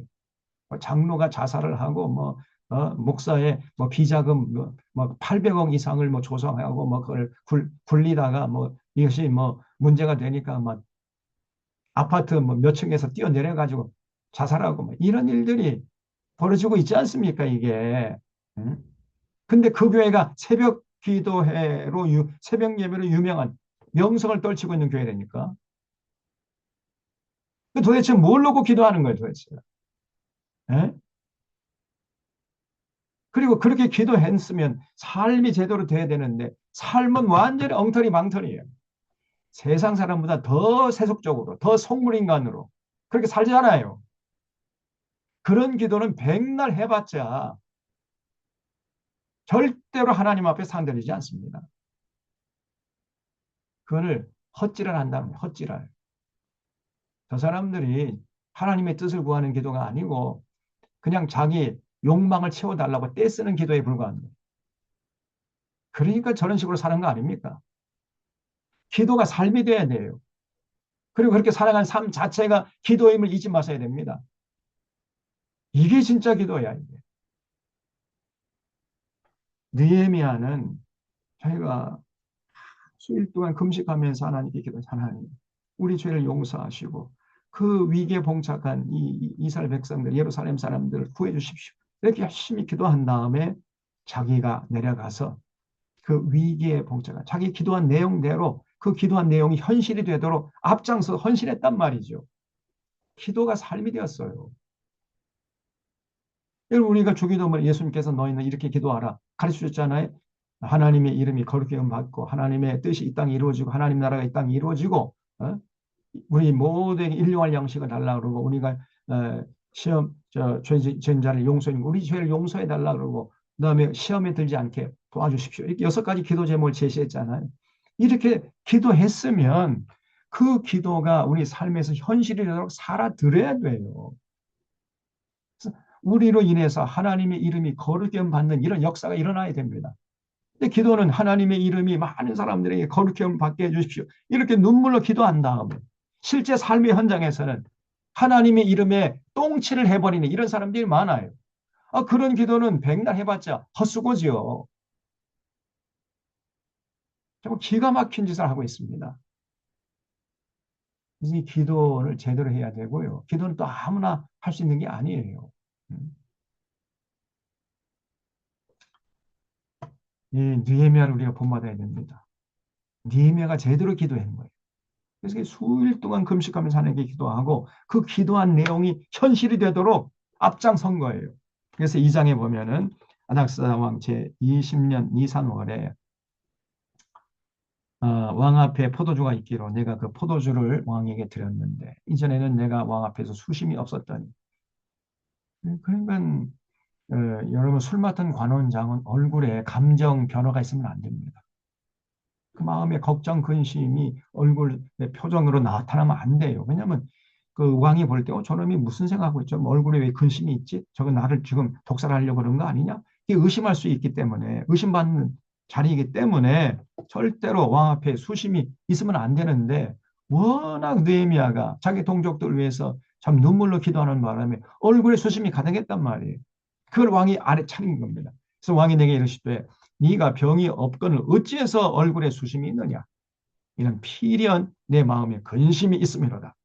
Speaker 1: 뭐 장로가 자살을 하고 뭐 목사의 뭐 비자금 뭐 800억 이상을 뭐 조성하고 뭐 그걸 굴리다가 뭐 이것이 뭐 문제가 되니까 막 아파트 뭐 몇 층에서 뛰어내려 가지고 자살하고 뭐 이런 일들이 벌어지고 있지 않습니까 이게. 응? 근데 그 교회가 새벽 기도회로 새벽 예배로 유명한 명성을 떨치고 있는 교회라니까. 도대체 뭘 놓고 기도하는 거예요 도대체. 예? 그리고 그렇게 기도했으면 삶이 제대로 돼야 되는데 삶은 완전히 엉터리 망터리예요. 세상 사람보다 더 세속적으로 더 속물인간으로 그렇게 살잖아요. 그런 기도는 백날 해봤자 절대로 하나님 앞에 상대되지 않습니다. 그거를 헛질을 한다는 거예요. 헛질을. 저 사람들이 하나님의 뜻을 구하는 기도가 아니고 그냥 자기 욕망을 채워달라고 떼쓰는 기도에 불과한 거예요. 그러니까 저런 식으로 사는 거 아닙니까? 기도가 삶이 돼야 돼요. 그리고 그렇게 살아가는 삶 자체가 기도임을 잊지 마셔야 됩니다. 이게 진짜 기도야, 이게. 느헤미야는 자기가 수일 동안 금식하면서 하나님께 기도해 하나님, 우리 죄를 용서하시고 그 위기에 봉착한 이 이스라엘 백성들, 예루살렘 사람들을 구해 주십시오. 이렇게 열심히 기도한 다음에 자기가 내려가서 그 위기에 봉착한 자기 기도한 내용대로 그 기도한 내용이 현실이 되도록 앞장서 헌신했단 말이죠. 기도가 삶이 되었어요. 여러분 우리가 주기도문 예수님께서 너희는 이렇게 기도하라 가르쳐 주셨잖아요. 하나님의 이름이 거룩히 받고 하나님의 뜻이 이 땅에 이루어지고 하나님 나라가 이 땅에 이루어지고 우리 모두에게 일용할 양식을 달라 그러고 우리가 시험 죄자를 용서해 우리 죄를 용서해 달라 그러고 그다음에 시험에 들지 않게 도와주십시오. 이렇게 6가지 기도 제목을 제시했잖아요. 이렇게 기도했으면 그 기도가 우리 삶에서 현실이 되도록 살아들어야 돼요. 우리로 인해서 하나님의 이름이 거룩히 받는 이런 역사가 일어나야 됩니다. 근데 기도는 하나님의 이름이 많은 사람들에게 거룩히 받게 해주십시오. 이렇게 눈물로 기도한 다음에 실제 삶의 현장에서는 하나님의 이름에 똥칠을 해버리는 이런 사람들이 많아요. 그런 기도는 백날 해봤자 헛수고지요. 정말 기가 막힌 짓을 하고 있습니다. 그래서 이 기도를 제대로 해야 되고요. 기도는 또 아무나 할 수 있는 게 아니에요. 이 느헤미야를 우리가 본받아야 됩니다. 느헤미야가 제대로 기도한 거예요. 그래서 수일 동안 금식하면서 하나님께 기도하고 그 기도한 내용이 현실이 되도록 앞장선 거예요. 그래서 2장에 보면은 아닥사 왕 제20년 니산월에 왕 앞에 포도주가 있기로 내가 그 포도주를 왕에게 드렸는데 이전에는 내가 왕 앞에서 수심이 없었더니 그러니까 여러분 술 맡은 관원장은 얼굴에 감정 변화가 있으면 안 됩니다. 그 마음의 걱정, 근심이 얼굴의 표정으로 나타나면 안 돼요. 왜냐하면 그 왕이 볼 때, 저놈이 무슨 생각하고 있죠? 뭐 얼굴에 왜 근심이 있지? 저건 나를 지금 독살하려고 그런 거 아니냐? 이게 의심할 수 있기 때문에, 의심받는 자리이기 때문에 절대로 왕 앞에 수심이 있으면 안 되는데, 워낙 느헤미야가 자기 동족들 위해서 참 눈물로 기도하는 바람에 얼굴에 수심이 가득했단 말이에요. 그걸 왕이 아래 차린 겁니다. 그래서 왕이 내게 이르시되 네가 병이 없거늘 어찌해서 얼굴에 수심이 있느냐? 이런 피련 내 마음에 근심이 있음이로다.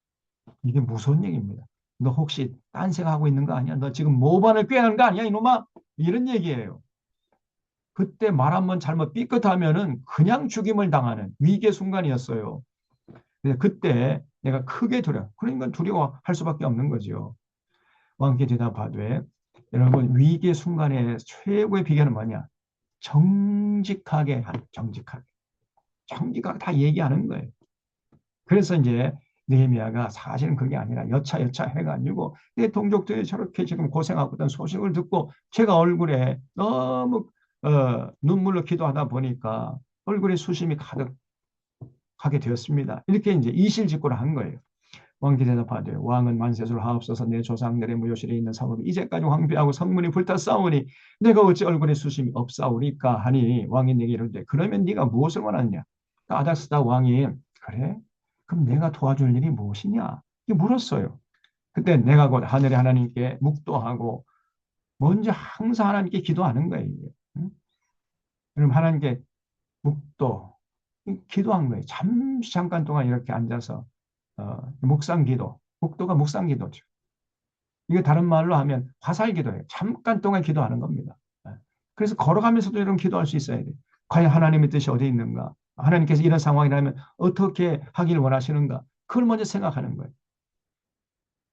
Speaker 1: 이게 무서운 얘기입니다. 너 혹시 딴 생각하고 있는 거 아니야? 너 지금 모반을 꾀하는 거 아니야, 이놈아? 이런 얘기예요. 그때 말 한 번 잘못 삐끗하면은 그냥 죽임을 당하는 위기의 순간이었어요. 그래서 그때 내가 크게 그러니까 두려워할 수밖에 없는 거죠. 왕께 대답하되, 여러분, 위기의 순간에 최고의 비결은 뭐냐? 정직하게. 정직하게 다 얘기하는 거예요. 그래서 이제 느헤미야가 사실은 그게 아니라 여차여차 해가지고 내 동족들이 저렇게 지금 고생하고 있던 소식을 듣고 제가 얼굴에 너무 눈물로 기도하다 보니까 얼굴에 수심이 가득하게 되었습니다. 이렇게 이제 이실직고를 한 거예요. 왕께 대답하되, 왕은 만세를 하옵소서. 내 조상들의 묘실에 있는 성읍이 이제까지 황폐하고 성문이 불탔사오니 내가 어찌 얼굴에 수심이 없사오리까 하니, 왕이 내게 이르되, 그러면 네가 무엇을 원하느냐? 아닥스다 왕이, 그래? 그럼 내가 도와줄 일이 무엇이냐? 이렇게 물었어요. 그때 내가 곧 하늘의 하나님께 묵도하고 먼저 항상 하나님께 기도하는 거예요. 응? 그럼 하나님께 묵도 기도한 거예요. 잠깐 동안 이렇게 앉아서 묵상 기도. 묵도가 묵상 기도죠. 이게 다른 말로 하면 화살 기도예요. 잠깐 동안 기도하는 겁니다. 예. 그래서 걸어가면서도 이런 기도할 수 있어야 돼요. 과연 하나님의 뜻이 어디 있는가? 하나님께서 이런 상황이라면 어떻게 하길 원하시는가? 그걸 먼저 생각하는 거예요.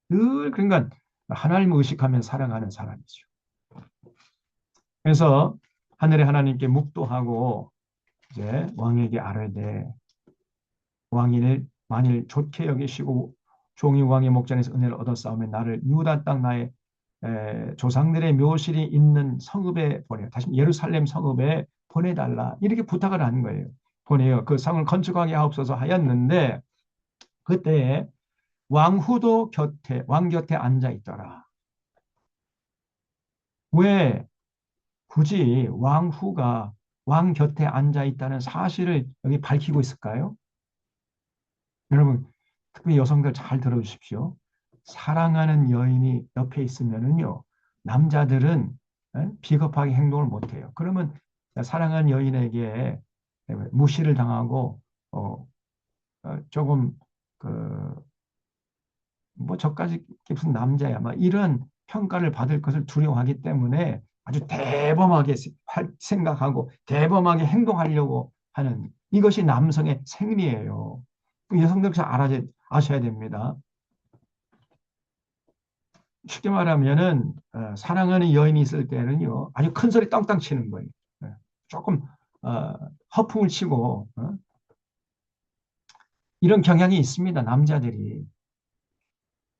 Speaker 1: 늘 그러니까 하나님을 의식하면 살아가는 사람이죠. 그래서 하늘의 하나님께 묵도하고 이제 왕에게 아뢰되, 왕인을 만일 좋게 여기시고 종이 왕의 목전에서 은혜를 얻었사오면 나를 유다 땅 나의 조상들의 묘실이 있는 성읍에 보내, 다시 예루살렘 성읍에 보내달라, 이렇게 부탁을 하는 거예요. 보내요. 그 성을 건축하게 하옵소서 하였는데, 그때 왕후도 왕 곁에 앉아 있더라. 왜 굳이 왕후가 왕 곁에 앉아 있다는 사실을 여기 밝히고 있을까요? 여러분, 특히 여성들 잘 들어주십시오. 사랑하는 여인이 옆에 있으면은요, 남자들은 비겁하게 행동을 못해요. 그러면 사랑하는 여인에게 무시를 당하고, 조금, 그, 뭐, 저까지 무슨 남자야, 막 이런 평가를 받을 것을 두려워하기 때문에 아주 대범하게 생각하고 대범하게 행동하려고 하는, 이것이 남성의 생리예요. 여성들 잘 아셔야 됩니다. 쉽게 말하면은 사랑하는 여인이 있을 때는요, 아주 큰 소리 땅땅 치는 거예요. 예, 조금 어, 허풍을 치고 이런 경향이 있습니다, 남자들이.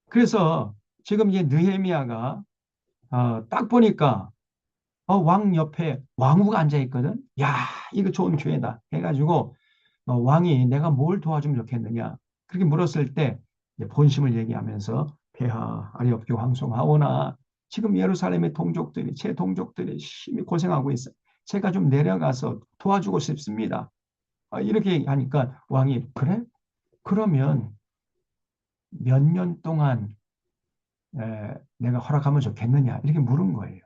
Speaker 1: 그래서 지금 이제 느헤미야가 딱 보니까 왕 옆에 왕후가 앉아 있거든. 야, 이거 좋은 기회다 해가지고 왕이 내가 뭘 도와주면 좋겠느냐 그렇게 물었을 때 본심을 얘기하면서, 폐하 아리옵기 황송하오나 지금 예루살렘의 동족들이, 제 동족들이 심히 고생하고 있어요. 제가 좀 내려가서 도와주고 싶습니다. 이렇게 하니까 왕이, 그래? 그러면 몇 년 동안 내가 허락하면 좋겠느냐 이렇게 물은 거예요.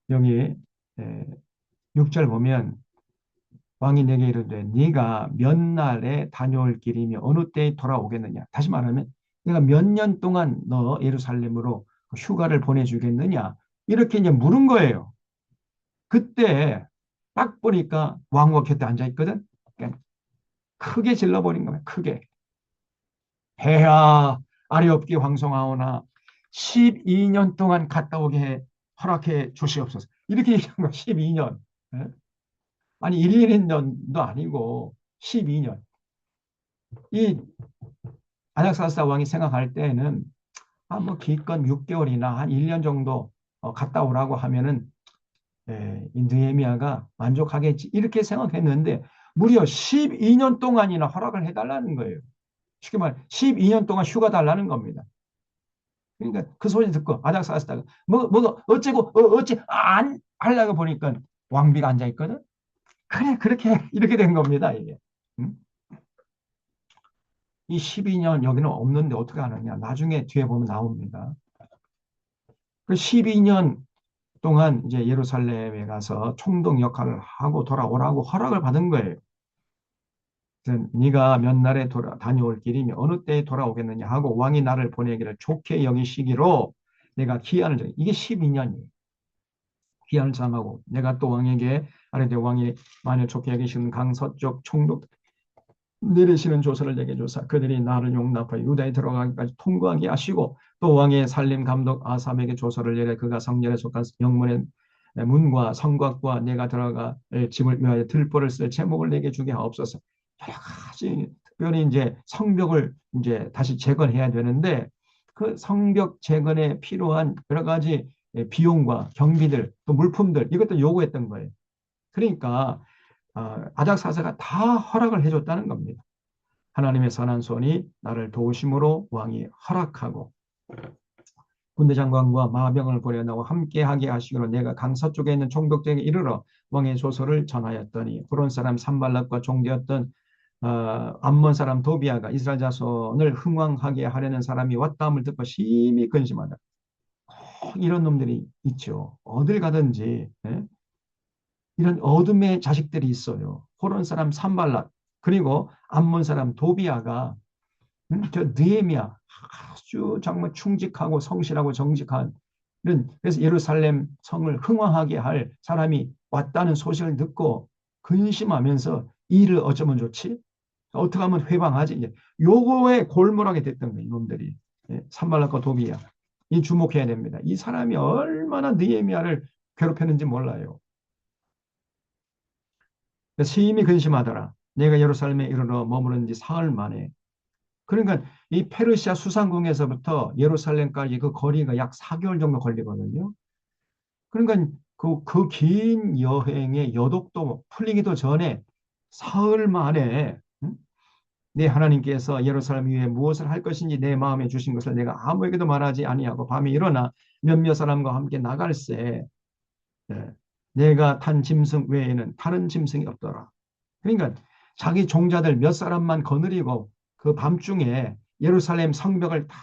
Speaker 1: 여기 6절 보면, 왕이 내게 이르되 네가 몇 날에 다녀올 길이며 어느 때에 돌아오겠느냐. 다시 말하면 내가 몇 년 동안 너 예루살렘으로 휴가를 보내주겠느냐. 이렇게 이제 물은 거예요. 그때 딱 보니까 왕후가 곁에 앉아 있거든. 그러니까 크게 질러버린 거야. 크게. 해야 아리옵기 황송하오나 12년 동안 갔다 오게 허락해 주시옵소서. 이렇게 얘기한 거야. 12년. 아니 1, 2년도 아니고 12년. 이 아닥사스다 왕이 생각할 때에는 뭐 기껏 6개월이나 한 1년 정도 갔다 오라고 하면은 이 느헤미야가 만족하겠지 이렇게 생각했는데 무려 12년 동안이나 허락을 해달라는 거예요. 쉽게 말해 12년 동안 휴가 달라는 겁니다. 그러니까 그 소리 듣고 아닥사스다가 뭐 어째고 어째 안 하려고 보니까 왕비가 앉아 있거든. 그래 그렇게 이렇게 된 겁니다 이게. 음? 이 12년 여기는 없는데 어떻게 하느냐. 나중에 뒤에 보면 나옵니다. 그 12년 동안 이제 예루살렘에 가서 총독 역할을 하고 돌아오라고 허락을 받은 거예요. 네가 몇 날에 다녀올 길이며 어느 때에 돌아오겠느냐 하고 왕이 나를 보내기를 좋게 여기시기로 내가 기한을 정해. 이게 12년이에요. 기한을 정하고 내가 또 왕에게 아래되 왕이 만일 좋게 여기시는 강서쪽 총독 내리시는 조서를 내게 주사 그들이 나를 용납하여 유다에 들어가기까지 통과하게 하시고 또 왕의 살림 감독 아삼에게 조서를 내려 그가 성전에 속한 영문의 문과 성곽과 내가 들어갈 집을 위하여 들보를 쓸 제목을 내게 주게 하옵소서. 여러 가지 특별히 이제 성벽을 이제 다시 재건해야 되는데 그 성벽 재건에 필요한 여러 가지 비용과 경비들 또 물품들 이것도 요구했던 거예요. 그러니까 아닥사스가 다 허락을 해줬다는 겁니다. 하나님의 선한 손이 나를 도우심으로 왕이 허락하고 군대 장관과 마병을 보내나와 함께하게 하시기로 내가 강서쪽에 있는 총독에게 이르러 왕의 조서를 전하였더니 후론 사람 산발락과 종되었던 암몬 사람 도비아가 이스라엘 자손을 흥왕하게 하려는 사람이 왔다함을 듣고 심히 근심하다. 이런 놈들이 있죠. 어딜 가든지 이런 어둠의 자식들이 있어요. 호론 사람 산발락 그리고 암몬 사람 도비아가 저 느헤미야 아주 정말 충직하고 성실하고 정직한 이런 그래서 예루살렘 성을 흥왕하게 할 사람이 왔다는 소식을 듣고 근심하면서 이 일을 어쩌면 좋지? 어떻게 하면 회방하지? 이제 요거에 골몰하게 됐던 거예요, 이놈들이. 산발락과 도비야. 이 주목해야 됩니다. 이 사람이 얼마나 느헤미야를 괴롭혔는지 몰라요. 심히 근심하더라. 내가 예루살렘에 이르러 머무른 지 사흘 만에. 그러니까 이 페르시아 수상궁에서부터 예루살렘까지 그 거리가 약 4개월 정도 걸리거든요. 그러니까 그 긴 여행의 여독도 풀리기도 전에 사흘 만에 내 하나님께서 예루살렘 위에 무엇을 할 것인지 내 마음에 주신 것을 내가 아무에게도 말하지 아니하고 밤에 일어나 몇몇 사람과 함께 나갈새 내가 탄 짐승 외에는 다른 짐승이 없더라. 그러니까 자기 종자들 몇 사람만 거느리고 그 밤중에 예루살렘 성벽을 다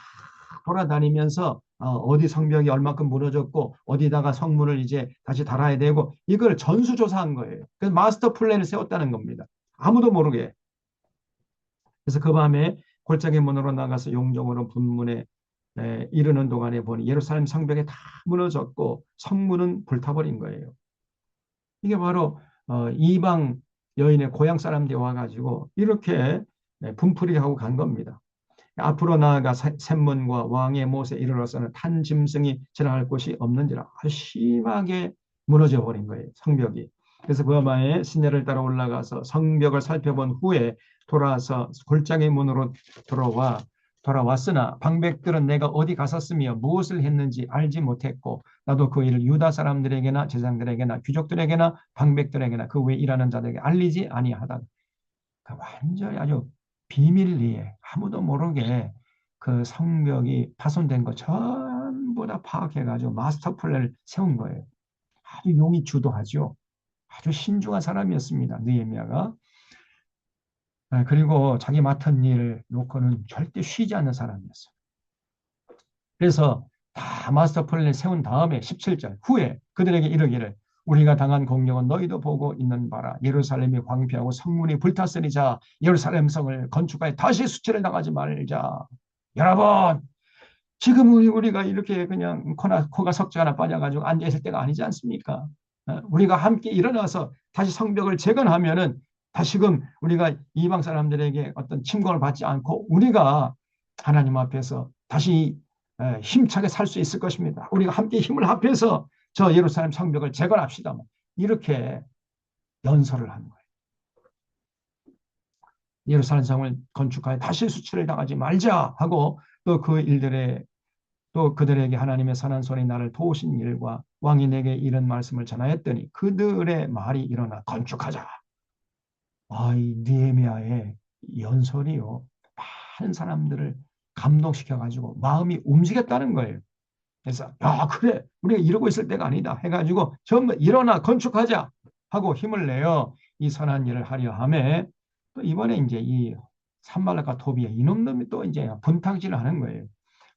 Speaker 1: 돌아다니면서 어디 성벽이 얼마큼 무너졌고 어디다가 성문을 이제 다시 달아야 되고 이걸 전수조사한 거예요. 그래서 마스터 플랜을 세웠다는 겁니다. 아무도 모르게. 그래서 그 밤에 골짜기 문으로 나가서 용종으로 분문에 이르는 동안에 보니 예루살렘 성벽이 다 무너졌고 성문은 불타버린 거예요. 이게 바로 이방 여인의 고향 사람들이 와가지고 이렇게 분풀이 하고 간 겁니다. 앞으로 나아가 샘문과 왕의 못에 이르러서는 탄 짐승이 지나갈 곳이 없는지라 아주 심하게 무너져 버린 거예요. 성벽이. 그래서 그 밤에 시내를 따라 올라가서 성벽을 살펴본 후에 돌아와서 골짜기 문으로 돌아왔으나 방백들은 내가 어디 갔었으며 무엇을 했는지 알지 못했고 나도 그 일을 유다 사람들에게나 제장들에게나 귀족들에게나 방백들에게나 그 외 일하는 자들에게 알리지 아니하다. 완전히 아주 비밀리에 아무도 모르게 그 성벽이 파손된 거 전부 다 파악해가지고 마스터 플랜을 세운 거예요. 아주 용이 주도하죠. 아주 신중한 사람이었습니다. 느헤미야가. 그리고 자기 맡은 일을 놓고는 절대 쉬지 않는 사람이었어요. 그래서 다 마스터 플랜을 세운 다음에 17절 후에 그들에게 이르기를 우리가 당한 공경은 너희도 보고 있는 바라. 예루살렘이 황폐하고 성문이 불탔으니 자 예루살렘 성을 건축하여 다시 수치를 당하지 말자. 여러분 지금 우리가 이렇게 그냥 코가 석자 하나 빠져가지고 앉아있을 때가 아니지 않습니까? 우리가 함께 일어나서 다시 성벽을 재건하면은 다시금 우리가 이방 사람들에게 어떤 침공을 받지 않고 우리가 하나님 앞에서 다시 힘차게 살 수 있을 것입니다. 우리가 함께 힘을 합해서 저 예루살렘 성벽을 재건합시다. 이렇게 연설을 한 거예요. 예루살렘 성을 건축하여 다시 수치를 당하지 말자 하고 또 그 일들에 또 그들에게 하나님의 선한 손이 나를 도우신 일과 왕이 내게 이런 말씀을 전하였더니 그들의 말이 일어나 건축하자. 이 느헤미야의 연설이요. 많은 사람들을 감동시켜가지고 마음이 움직였다는 거예요. 그래서 야 그래 우리가 이러고 있을 때가 아니다 해가지고 전부 일어나 건축하자 하고 힘을 내어 이 선한 일을 하려 하매 또 이번에 이제 이 산발락과 토비야 이놈들이 또 이제 분탕질을 하는 거예요.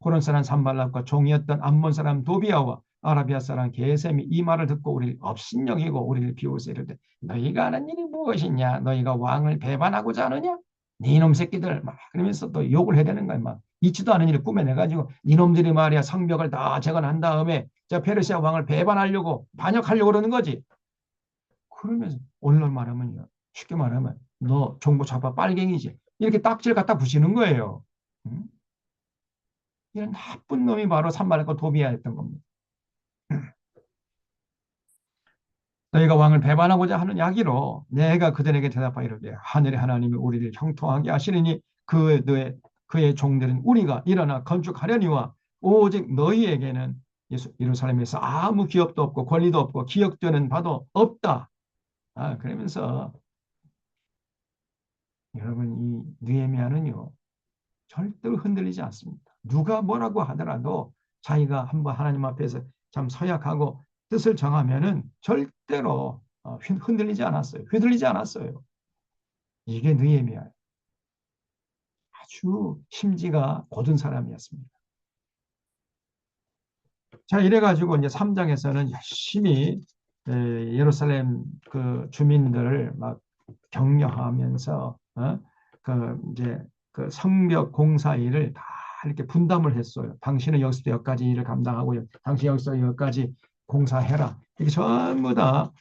Speaker 1: 호론 사람 산발락과 종이었던 암몬 사람 도비야와 아라비아 사람 게셈이 이 말을 듣고 우리를 업신여기고 우리를 비웃으 이르되 너희가 하는 일이 무엇이냐? 너희가 왕을 배반하고자 하느냐? 네 이놈 새끼들 막 그러면서 또 욕을 해야 되는 거야. 막 있지도 않은 일을 꾸며내가지고 이놈들이 말이야 성벽을 다 재건한 다음에 저 페르시아 왕을 배반하려고 반역하려고 그러는 거지. 그러면서 오늘날 말하면요. 쉽게 말하면 너 정보 잡아 빨갱이지. 이렇게 딱지를 갖다 붙이는 거예요. 응? 이런 나쁜 놈이 바로 산발과 도비아였던 겁니다. 너희가 왕을 배반하고자 하는 야기로 내가 그들에게 대답하여 이르되 하늘의 하나님이 우리를 형통하게 하시리니 그의 종들은 우리가 일어나 건축하려니와 오직 너희에게는 예루살렘에서 아무 기업도 없고 권리도 없고 기억되는 바도 없다. 그러면서 여러분 이 느헤미야는요 절대로 흔들리지 않습니다. 누가 뭐라고 하더라도 자기가 한번 하나님 앞에서 참 서약하고 뜻을 정하면은 절대로 흔들리지 않았어요. 휘둘리지 않았어요. 이게 느헤미야예요. 아주 심지가 곧은 사람이었습니다. 자, 이래가지고 이제 3장에서는 열심히 예루살렘 그 주민들을 막 격려하면서 그 이제 그 성벽 공사 일을 다 이렇게 분담을 했어요. 당신은 여기서 여기까지 일을 감당하고 당신 여기서 여기까지 공사해라. 이게 전부 다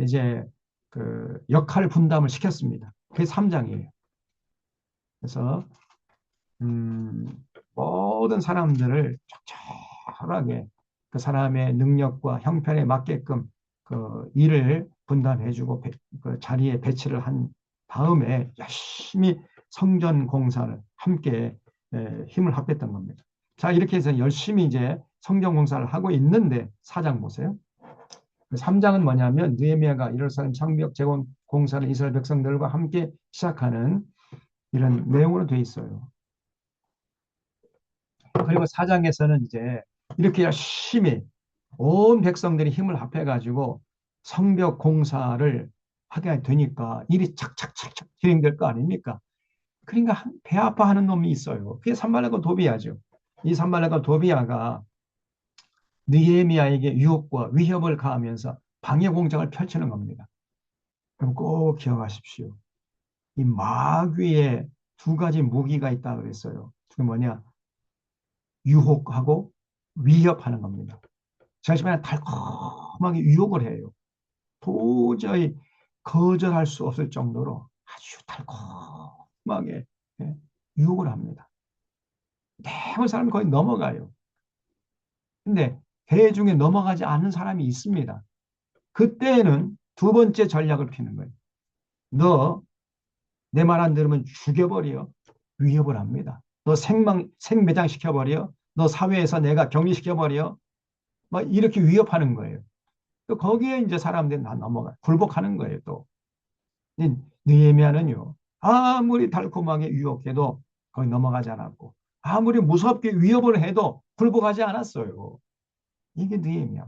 Speaker 1: 이제 그 역할 분담을 시켰습니다. 그게 3장이에요. 그래서 음, 모든 사람들을 적절하게 그 사람의 능력과 형편에 맞게끔 그 일을 분담해주고 그 자리에 배치를 한 다음에 열심히 성전 공사를 함께 힘을 합했던 겁니다. 자, 이렇게 해서 열심히 이제 성전 공사를 하고 있는데 4장 보세요. 3장은 뭐냐면 느헤미야가 예루살렘 성벽 재건 공사를 이스라엘 백성들과 함께 시작하는 이런 내용으로 돼 있어요. 그리고 4장에서는 이제 이렇게 열심히 온 백성들이 힘을 합해가지고 성벽 공사를 하게 되니까 일이 착착착착 진행될 거 아닙니까? 그러니까 배 아파하는 놈이 있어요. 그게 산발락과 도비야죠. 이 산발락과 도비야가 느헤미야에게 유혹과 위협을 가하면서 방해 공작을 펼치는 겁니다. 그럼 꼭 기억하십시오. 이 마귀의 두 가지 무기가 있다 그랬어요. 그게 뭐냐? 유혹하고 위협하는 겁니다. 자신만에 달콤하게 유혹을 해요. 도저히 거절할 수 없을 정도로 아주 달콤하게 유혹을 합니다. 대부분 사람이 거의 넘어가요. 근데 배 중에 넘어가지 않는 사람이 있습니다. 그때는 두 번째 전략을 피는 거예요. 너 내 말 안 들으면 죽여버려. 위협을 합니다. 너 생매장 시켜버려. 너 사회에서 내가 격리시켜버려. 막 이렇게 위협하는 거예요. 또 거기에 이제 사람들이 다 넘어가 굴복하는 거예요. 또 느헤미야는요 아무리 달콤하게 유혹해도 거기 넘어가지 않았고 아무리 무섭게 위협을 해도 굴복하지 않았어요. 이게 느헤미야.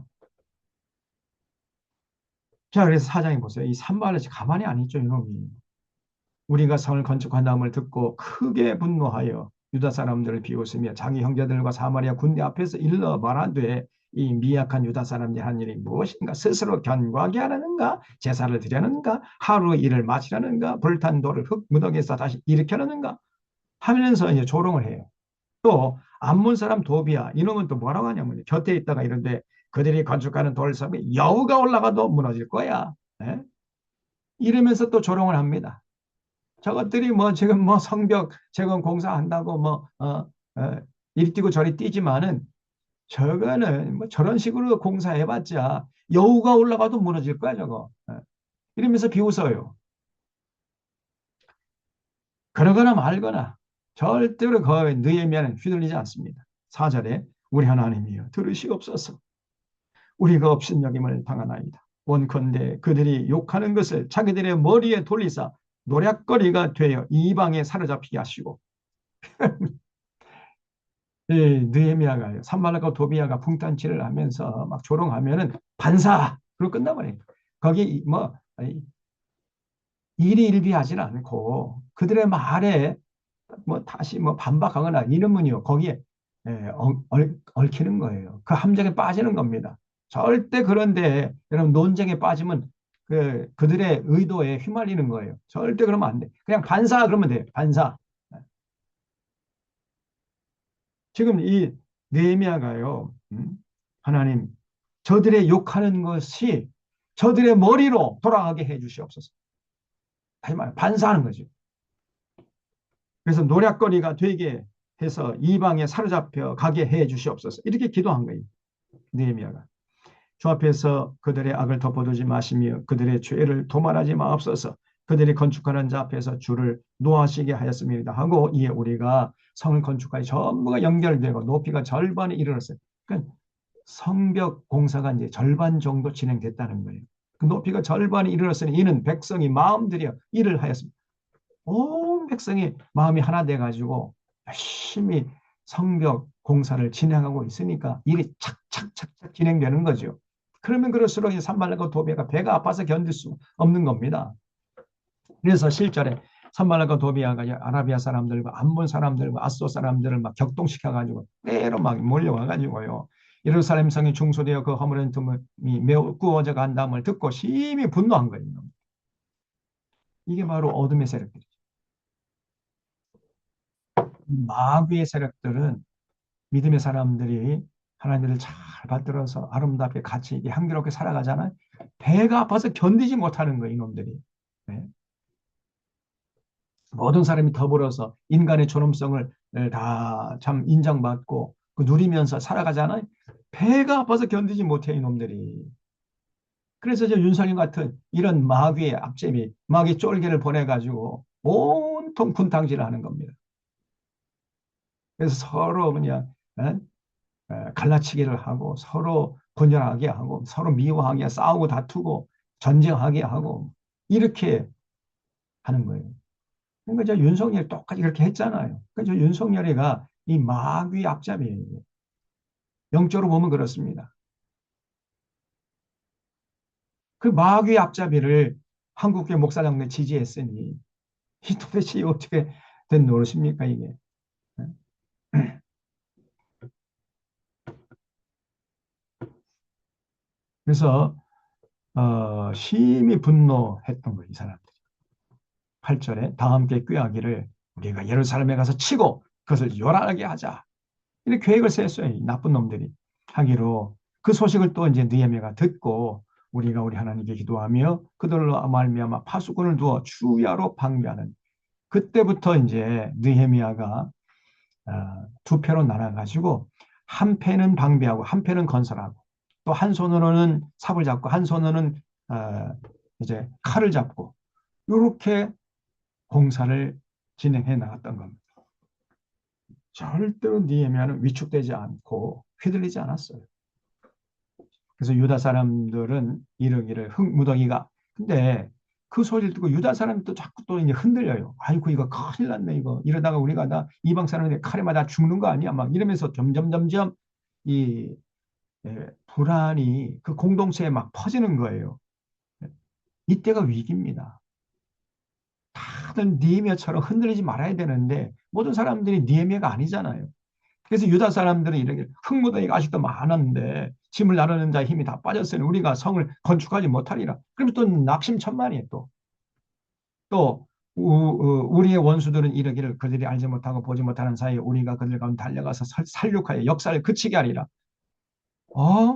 Speaker 1: 자, 그래서 사장님 보세요. 이 산발렛이 가만히 안 있죠, 이놈이. 우리가 성을 건축한다음을 듣고 크게 분노하여 유다 사람들을 비웃으며 자기 형제들과 사마리아 군대 앞에서 일러 말하되 이 미약한 유다 사람들이 한 일이 무엇인가? 스스로 견고하게 하려는가? 제사를 드려는가? 하루 일을 마치려는가? 불탄 돌을 흙 무더기에서 다시 일으켜려는가? 하면서 이제 조롱을 해요. 또 암몬 사람 도비야 이놈은 또 뭐라고 하냐면 곁에 있다가 이런데 그들이 건축하는 돌섬이 여우가 올라가도 무너질 거야. 네? 이러면서 또 조롱을 합니다. 저것들이 뭐 지금 뭐 성벽 재건 공사한다고 뭐 이리 뛰고 저리 뛰지만은 저거는 뭐 저런 식으로 공사해봤자 여우가 올라가도 무너질 거야 저거. 이러면서 비웃어요. 그러거나 말거나 절대로 그 느헤미야는 휘둘리지 않습니다. 4절에 우리 하나님이여 들으시옵소서. 우리가 업신여김을 당하나이다. 원컨대 그들이 욕하는 것을 자기들의 머리에 돌리사 노략거리가 되어 이방에 사로잡히게 하시고 느헤미야가 산발락과 도비야가 붕탄치를 하면서 막 조롱하면은 반사 그리고 끝나버려요. 거기 뭐 일이 일비하지는 않고 그들의 말에 뭐 다시 뭐 반박하거나 이러면요 거기에 얽히는 거예요. 그 함정에 빠지는 겁니다. 절대 그런데 여러분 논쟁에 빠지면 그들의 의도에 휘말리는 거예요. 절대 그러면 안 돼. 그냥 반사 그러면 돼요. 반사. 지금 이 느헤미야가요. 하나님 저들의 욕하는 것이 저들의 머리로 돌아가게 해 주시옵소서. 다시 말해 반사하는 거죠. 그래서 노략거리가 되게 해서 이방에 사로잡혀 가게 해 주시옵소서. 이렇게 기도한 거예요. 느헤미야가. 주 앞에서 그들의 악을 덮어두지 마시며 그들의 죄를 도말하지 마옵소서. 그들이 건축하는 자 앞에서 주를 노하시게 하였습니다. 하고 이에 우리가 성을 건축하여 전부가 연결되고 높이가 절반에 이르렀어요. 그러니까 성벽 공사가 이제 절반 정도 진행됐다는 거예요. 그 높이가 절반에 이르렀으니 이는 백성이 마음들여 일을 하였습니다. 온 백성이 마음이 하나 돼가지고 열심히 성벽 공사를 진행하고 있으니까 일이 착착착착 진행되는 거죠. 그러면 그럴수록 이 산발락과 도비아가 배가 아파서 견딜 수 없는 겁니다. 그래서 실전에 산발락과 도비아가 아라비아 사람들과 암몬 사람들과 아소 사람들을 막 격동시켜가지고 때로 막 몰려와가지고요. 예루살렘 성이 중소되어 그 허물은 틈이 매우 꾸어져 간다음을 듣고 심히 분노한 거예요. 이게 바로 어둠의 세력들이죠. 마귀의 세력들은 믿음의 사람들이 하나님을 잘 받들어서 아름답게 같이 향기롭게 살아가잖아요. 배가 아파서 견디지 못하는 거예요, 이놈들이. 네. 모든 사람이 더불어서 인간의 존엄성을 다 참 인정받고 그 누리면서 살아가잖아요. 배가 아파서 견디지 못해, 이놈들이. 그래서 저 윤석열 같은 이런 마귀의 앞제비, 마귀 쫄개를 보내가지고 온통 분탕질을 하는 겁니다. 그래서 서로 그냥 갈라치기를 하고 서로 분열하게 하고 서로 미워하게 싸우고 다투고 전쟁하게 하고 이렇게 하는 거예요. 그러니까 저 윤석열이 똑같이 그렇게 했잖아요. 그러니까 저 윤석열이가 이 마귀 앞잡이에요. 영적으로 보면 그렇습니다. 그 마귀 앞잡이를 한국교회 목사장들 지지했으니 이 도대체 어떻게 된 노릇입니까 이게. 그래서 심히 분노했던 거예요. 이 사람들이. 8절에 다 함께 꾀하기를 우리가 예루살렘에 가서 치고 그것을 요란하게 하자. 이렇게 계획을 세웠어요. 이 나쁜 놈들이. 하기로 그 소식을 또 이제 느헤미야가 듣고 우리가 우리 하나님께 기도하며 그들로 말미암아 파수꾼을 두어 주야로 방비하는 그때부터 이제 느헤미야가 두 패로 나눠가지고 한 패는 방비하고 한 패는 건설하고 또 한 손으로는 삽을 잡고 한 손으로는 이제 칼을 잡고 이렇게 공사를 진행해 나갔던 겁니다. 절대로 느헤미야는 위축되지 않고 휘둘리지 않았어요. 그래서 유다 사람들은 이르기를 흙무더기가 근데 그 소리를 듣고 유다 사람이 또 자꾸 또 이제 흔들려요. 아이고 이거 큰일 났네 이거 이러다가 우리가 다 이방 사람들 칼에 맞아 죽는 거 아니야 막 이러면서 점점 이 불안이 그 공동체에 막 퍼지는 거예요. 이때가 위기입니다. 다들 니에미아처럼 흔들리지 말아야 되는데 모든 사람들이 니에미아가 아니잖아요. 그래서 유다 사람들은 이렇게 흙무더기가 아직도 많았는데 짐을 나르는 자의 힘이 다 빠졌으니 우리가 성을 건축하지 못하리라. 그러면 또 낙심천만이에요. 또 우리의 원수들은 이르기를 그들이 알지 못하고 보지 못하는 사이에 우리가 그들 가운데 달려가서 살육하여 역사를 그치게 하리라.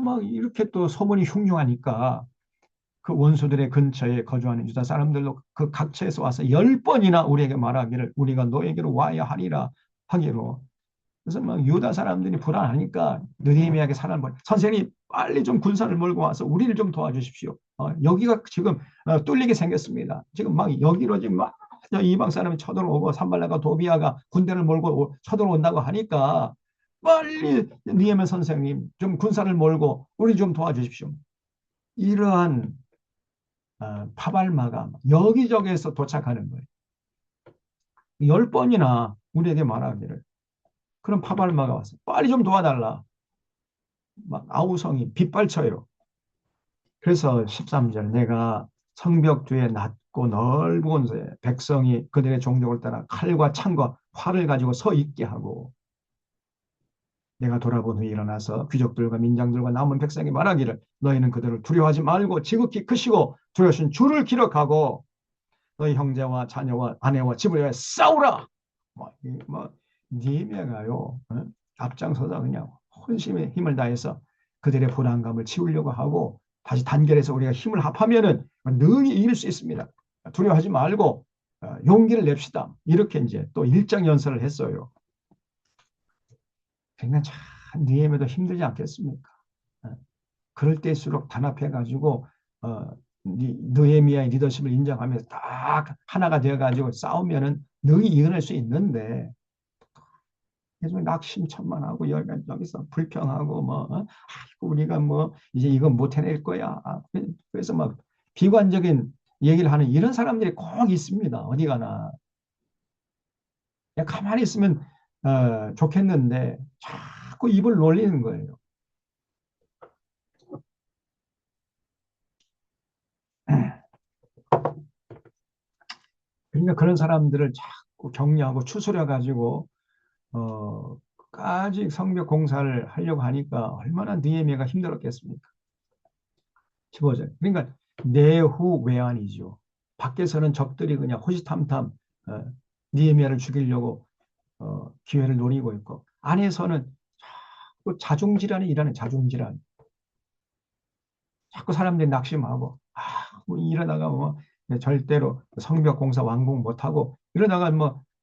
Speaker 1: 막 이렇게 또 소문이 흉흉하니까 그 원수들의 근처에 거주하는 유다 사람들로 그 각처에서 와서 10번이나 우리에게 말하기를 우리가 너에게로 와야 하리라 하기로 그래서 막 유다 사람들이 불안하니까 느헤미야에게 사람을 보내 선생님 빨리 좀 군사를 몰고 와서 우리를 좀 도와주십시오. 여기가 지금 뚫리게 생겼습니다. 지금 막 여기로 지금 막 이방 사람이 쳐들어오고 산발라가 도비아가 군대를 몰고 쳐들어온다고 하니까 빨리 느헤미야 선생님 좀 군사를 몰고 우리 좀 도와주십시오. 이러한 파발마가 여기저기에서 도착하는 거예요. 10번이나 우리에게 말하기를 그런 파발마가 왔어. 빨리 좀 도와달라. 막 아우성이 빗발쳐요. 그래서 13절 내가 성벽 뒤에 낮고 넓은 곳에 백성이 그들의 종족을 따라 칼과 창과 활을 가지고 서 있게 하고 내가 돌아본 후에 일어나서 귀족들과 민장들과 남은 백성이 말하기를 너희는 그들을 두려워하지 말고 지극히 크시고 두려우신 주를 기록하고 너희 형제와 자녀와 아내와 집을 위하여 싸우라. 니에미아가요 앞장서서 그냥 혼심의 힘을 다해서 그들의 불안감을 치우려고 하고 다시 단결해서 우리가 힘을 합하면은 능히 이길 수 있습니다. 두려워하지 말고 용기를 냅시다. 이렇게 이제 또 일장연설을 했어요. 그러니까 참 니에미아도 힘들지 않겠습니까? 그럴 때일수록 단합해가지고 느헤미야의 리더십을 인정하면서 딱 하나가 되어가지고 싸우면은 능히 이겨낼 수 있는데 계속 낙심천만하고 여기서 불평하고 아이고 우리가 이제 이거 못 해낼 거야. 그래서 막 비관적인 얘기를 하는 이런 사람들이 꼭 있습니다. 어디 가나. 그냥 가만히 있으면 좋겠는데 자꾸 입을 놀리는 거예요. 그러니까 그런 사람들을 자꾸 격려하고 추스려 가지고 까지 성벽 공사를 하려고 하니까 얼마나 느헤미야가 힘들었겠습니까? 15절. 그러니까 내후외환이죠. 밖에서는 적들이 그냥 호시탐탐 느헤미야를 죽이려고 기회를 노리고 있고 안에서는 자꾸 자중질환이 일하는 자중질환. 자꾸 사람들이 낙심하고 이러다가 절대로 성벽 공사 완공 못하고 이러다가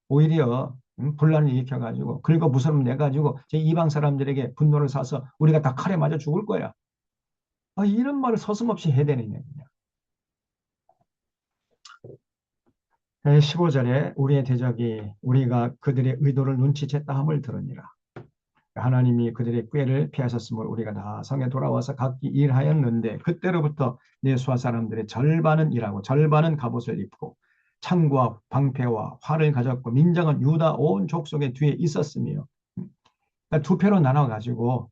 Speaker 1: 오히려 분란을 일으켜가지고 긁어 무서움 내가지고 제 이방 사람들에게 분노를 사서 우리가 다 칼에 맞아 죽을 거야. 이런 말을 서슴없이 해야 되느냐. 15절에 우리의 대적이 우리가 그들의 의도를 눈치챘다 함을 들으니라. 하나님이 그들의 꾀를 피하셨음을 우리가 다 성에 돌아와서 각기 일하였는데 그때로부터 내수하 사람들의 절반은 일하고 절반은 갑옷을 입고 창과 방패와 활을 가졌고 민정은 유다 온 족속의 뒤에 있었으며 그러니까 두 패로 나눠가지고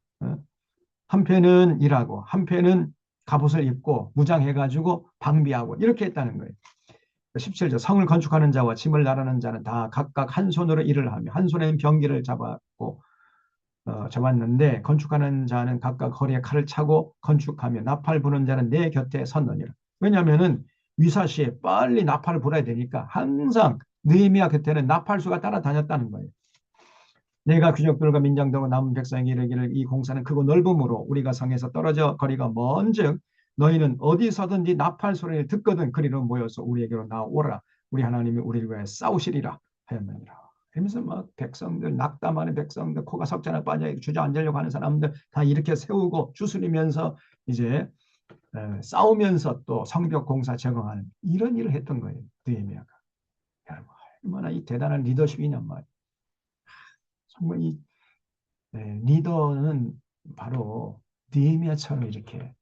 Speaker 1: 한 패는 일하고 한 패는 갑옷을 입고 무장해가지고 방비하고 이렇게 했다는 거예요. 17절 성을 건축하는 자와 짐을 나르는 자는 다 각각 한 손으로 일을 하며 한 손에는 병기를 잡았고 잡았는데 건축하는 자는 각각 허리에 칼을 차고 건축하며 나팔 부는 자는 내 곁에 섰느니라. 왜냐하면은 위사시에 빨리 나팔을 불어야 되니까 항상 느헤미야 곁에는 나팔수가 따라다녔다는 거예요. 내가 귀족들과 민장들과 남은 백성에게 이르기를 이 공사는 크고 넓음으로 우리가 성에서 떨어져 거리가 먼즉 너희는 어디서든지 나팔 소리를 듣거든 그리로 모여서 우리에게로 나오라. 우리 하나님이 우리를 위해 싸우시리라 하였느니라. 그러면서 막 백성들 낙담하는 백성들 코가 석잔에 빠져 주저앉으려고 하는 사람들 다 이렇게 세우고 추스리면서 이제 싸우면서 또 성벽 공사 적응하는 이런 일을 했던 거예요. 느헤미야가. 여러분 얼마나 이 대단한 리더십이냔 말이에요. 정말 이 리더는 바로 느헤미야처럼 이렇게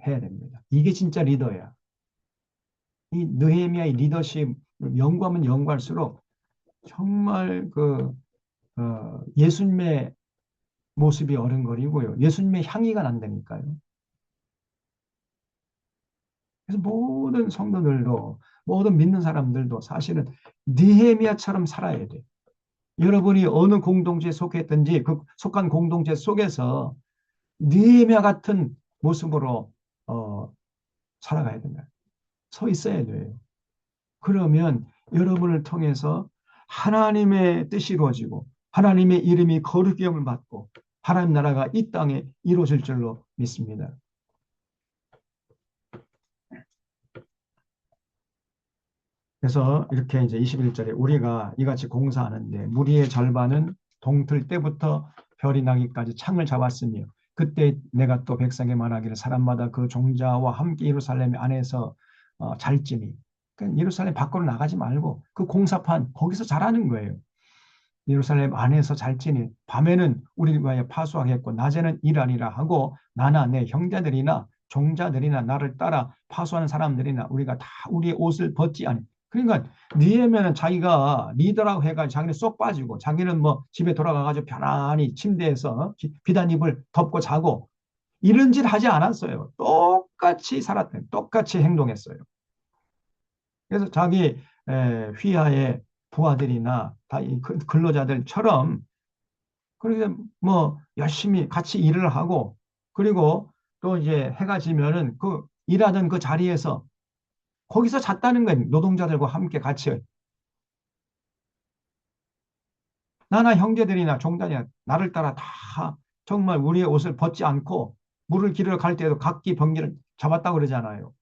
Speaker 1: 해야 됩니다. 이게 진짜 리더야. 이 느헤미야의 리더십 연구하면 연구할수록 정말 예수님의 모습이 어른거리고요. 예수님의 향기가 난다니까요. 그래서 모든 성도들도 모든 믿는 사람들도 사실은 느헤미야처럼 살아야 돼. 여러분이 어느 공동체에 속했든지 그 속한 공동체 속에서 느헤미야 같은 모습으로 살아가야 된다. 서 있어야 돼요. 그러면 여러분을 통해서 하나님의 뜻이 이루어지고 하나님의 이름이 거룩히 여김을 받고 하나님 나라가 이 땅에 이루어질 줄로 믿습니다. 그래서 이렇게 이제 21절에 우리가 이같이 공사하는데 무리의 절반은 동틀 때부터 별이 나기까지 창을 잡았으며 그때 내가 또 백성에 말하기를 사람마다 그 종자와 함께 예루살렘 안에서 잘지니 그러니까 예루살렘 밖으로 나가지 말고 그 공사판 거기서 잘하는 거예요. 예루살렘 안에서 잘지니 밤에는 우리를 위하여 파수하겠고 낮에는 일하리라 하고 나나 내 형제들이나 종자들이나 나를 따라 파수하는 사람들이나 우리가 다 우리의 옷을 벗지 않니. 그러니까 니에면은 자기가 리더라고 해가지고 자기는 쏙 빠지고 자기는 집에 돌아가가지고 편안히 침대에서 비단입을 덮고 자고 이런 짓 하지 않았어요. 똑같이 살았대요. 똑같이 행동했어요. 그래서 자기 휘하의 부하들이나 다 근로자들처럼 그러게 뭐 열심히 같이 일을 하고 그리고 또 이제 해가 지면은 그 일하던 그 자리에서 거기서 잤다는 거예요. 노동자들과 함께 같이. 나나 형제들이나 종단이나 나를 따라 다 정말 우리의 옷을 벗지 않고 물을 기르러 갈 때에도 각기 번개를 잡았다고 그러잖아요.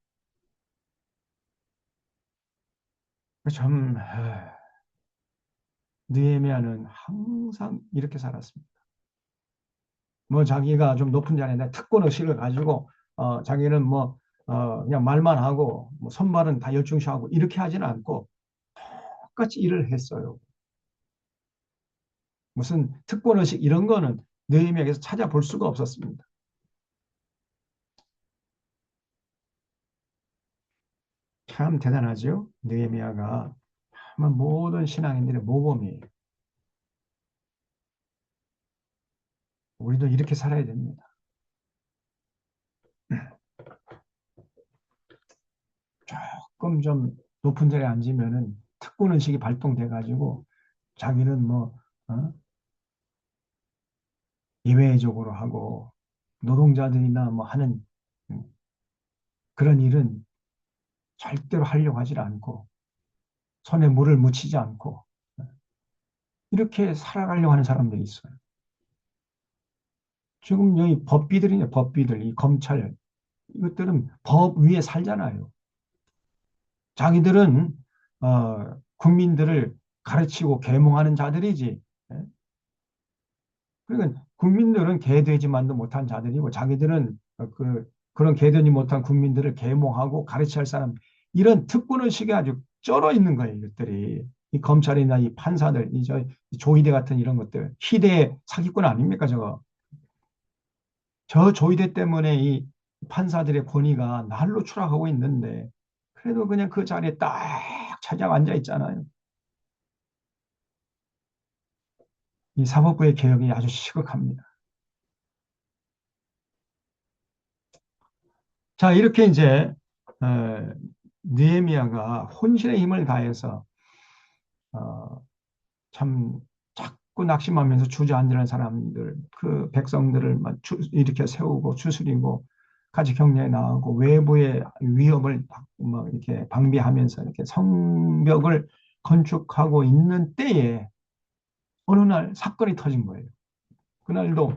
Speaker 1: 참 느헤미야는 항상 이렇게 살았습니다. 뭐 자기가 좀 높은 자리에 특권 의식을 가지고 자기는 뭐 그냥 말만 하고 뭐 손발은 다 열중시하고 이렇게 하지는 않고 똑같이 일을 했어요. 무슨 특권 의식 이런 거는 느헤미야에서 찾아볼 수가 없었습니다. 참 대단하죠. 느헤미야가 아마 모든 신앙인들의 모범이에요. 우리도 이렇게 살아야 됩니다. 조금 좀 높은 자리에 앉으면은 특권 의식이 발동돼 가지고 자기는 뭐 어? 예외적으로 하고 노동자들이나 뭐 하는 음, 그런 일은 절대로 하려고 하지 않고 손에 물을 묻히지 않고 이렇게 살아가려고 하는 사람들이 있어요. 지금 여기 법비들이냐 법비들 이 검찰 이것들은 법 위에 살잖아요. 자기들은 국민들을 가르치고 계몽하는 자들이지. 예? 그러니까 국민들은 개되지만도 못한 자들이고 자기들은 그런 개되지 못한 국민들을 계몽하고 가르쳐야 할 사람 이런 특권의식이 아주 쩔어 있는 거예요. 이것들이 이 검찰이나 이 판사들 이 조이대 같은 이런 것들 희대의 사기꾼 아닙니까 저거. 저 조이대 때문에 이 판사들의 권위가 날로 추락하고 있는데 그래도 그냥 그 자리에 딱 찾아 앉아 있잖아요. 이 사법부의 개혁이 아주 시급합니다. 자, 이렇게 이제 느헤미야가 혼신의 힘을 다해서 어, 참 자꾸 낙심하면서 주저앉는 사람들, 그 백성들을 막 일으켜 세우고 추스리고 같이 격려해 나가고 외부의 위협을 막 이렇게 방비하면서 이렇게 성벽을 건축하고 있는 때에 어느 날 사건이 터진 거예요. 그날도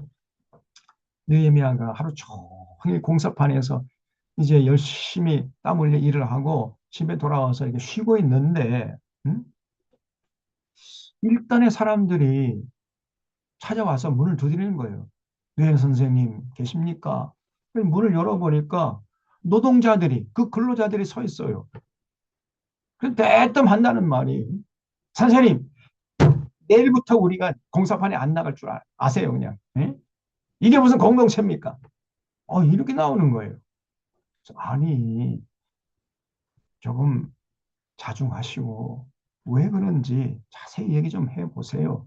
Speaker 1: 느헤미야가 하루 종일 공사판에서 이제 열심히 땀 흘려 일을 하고 집에 돌아와서 이렇게 쉬고 있는데 일단의 사람들이 찾아와서 문을 두드리는 거예요. 네 선생님 계십니까? 문을 열어보니까 노동자들이 그 근로자들이 서 있어요. 그래서 대뜸 한다는 말이 선생님 내일부터 우리가 공사판에 안 나갈 줄 아세요 그냥. 예? 이게 무슨 공동체입니까? 이렇게 나오는 거예요. 아니 조금 자중하시고 왜 그런지 자세히 얘기 좀 해보세요.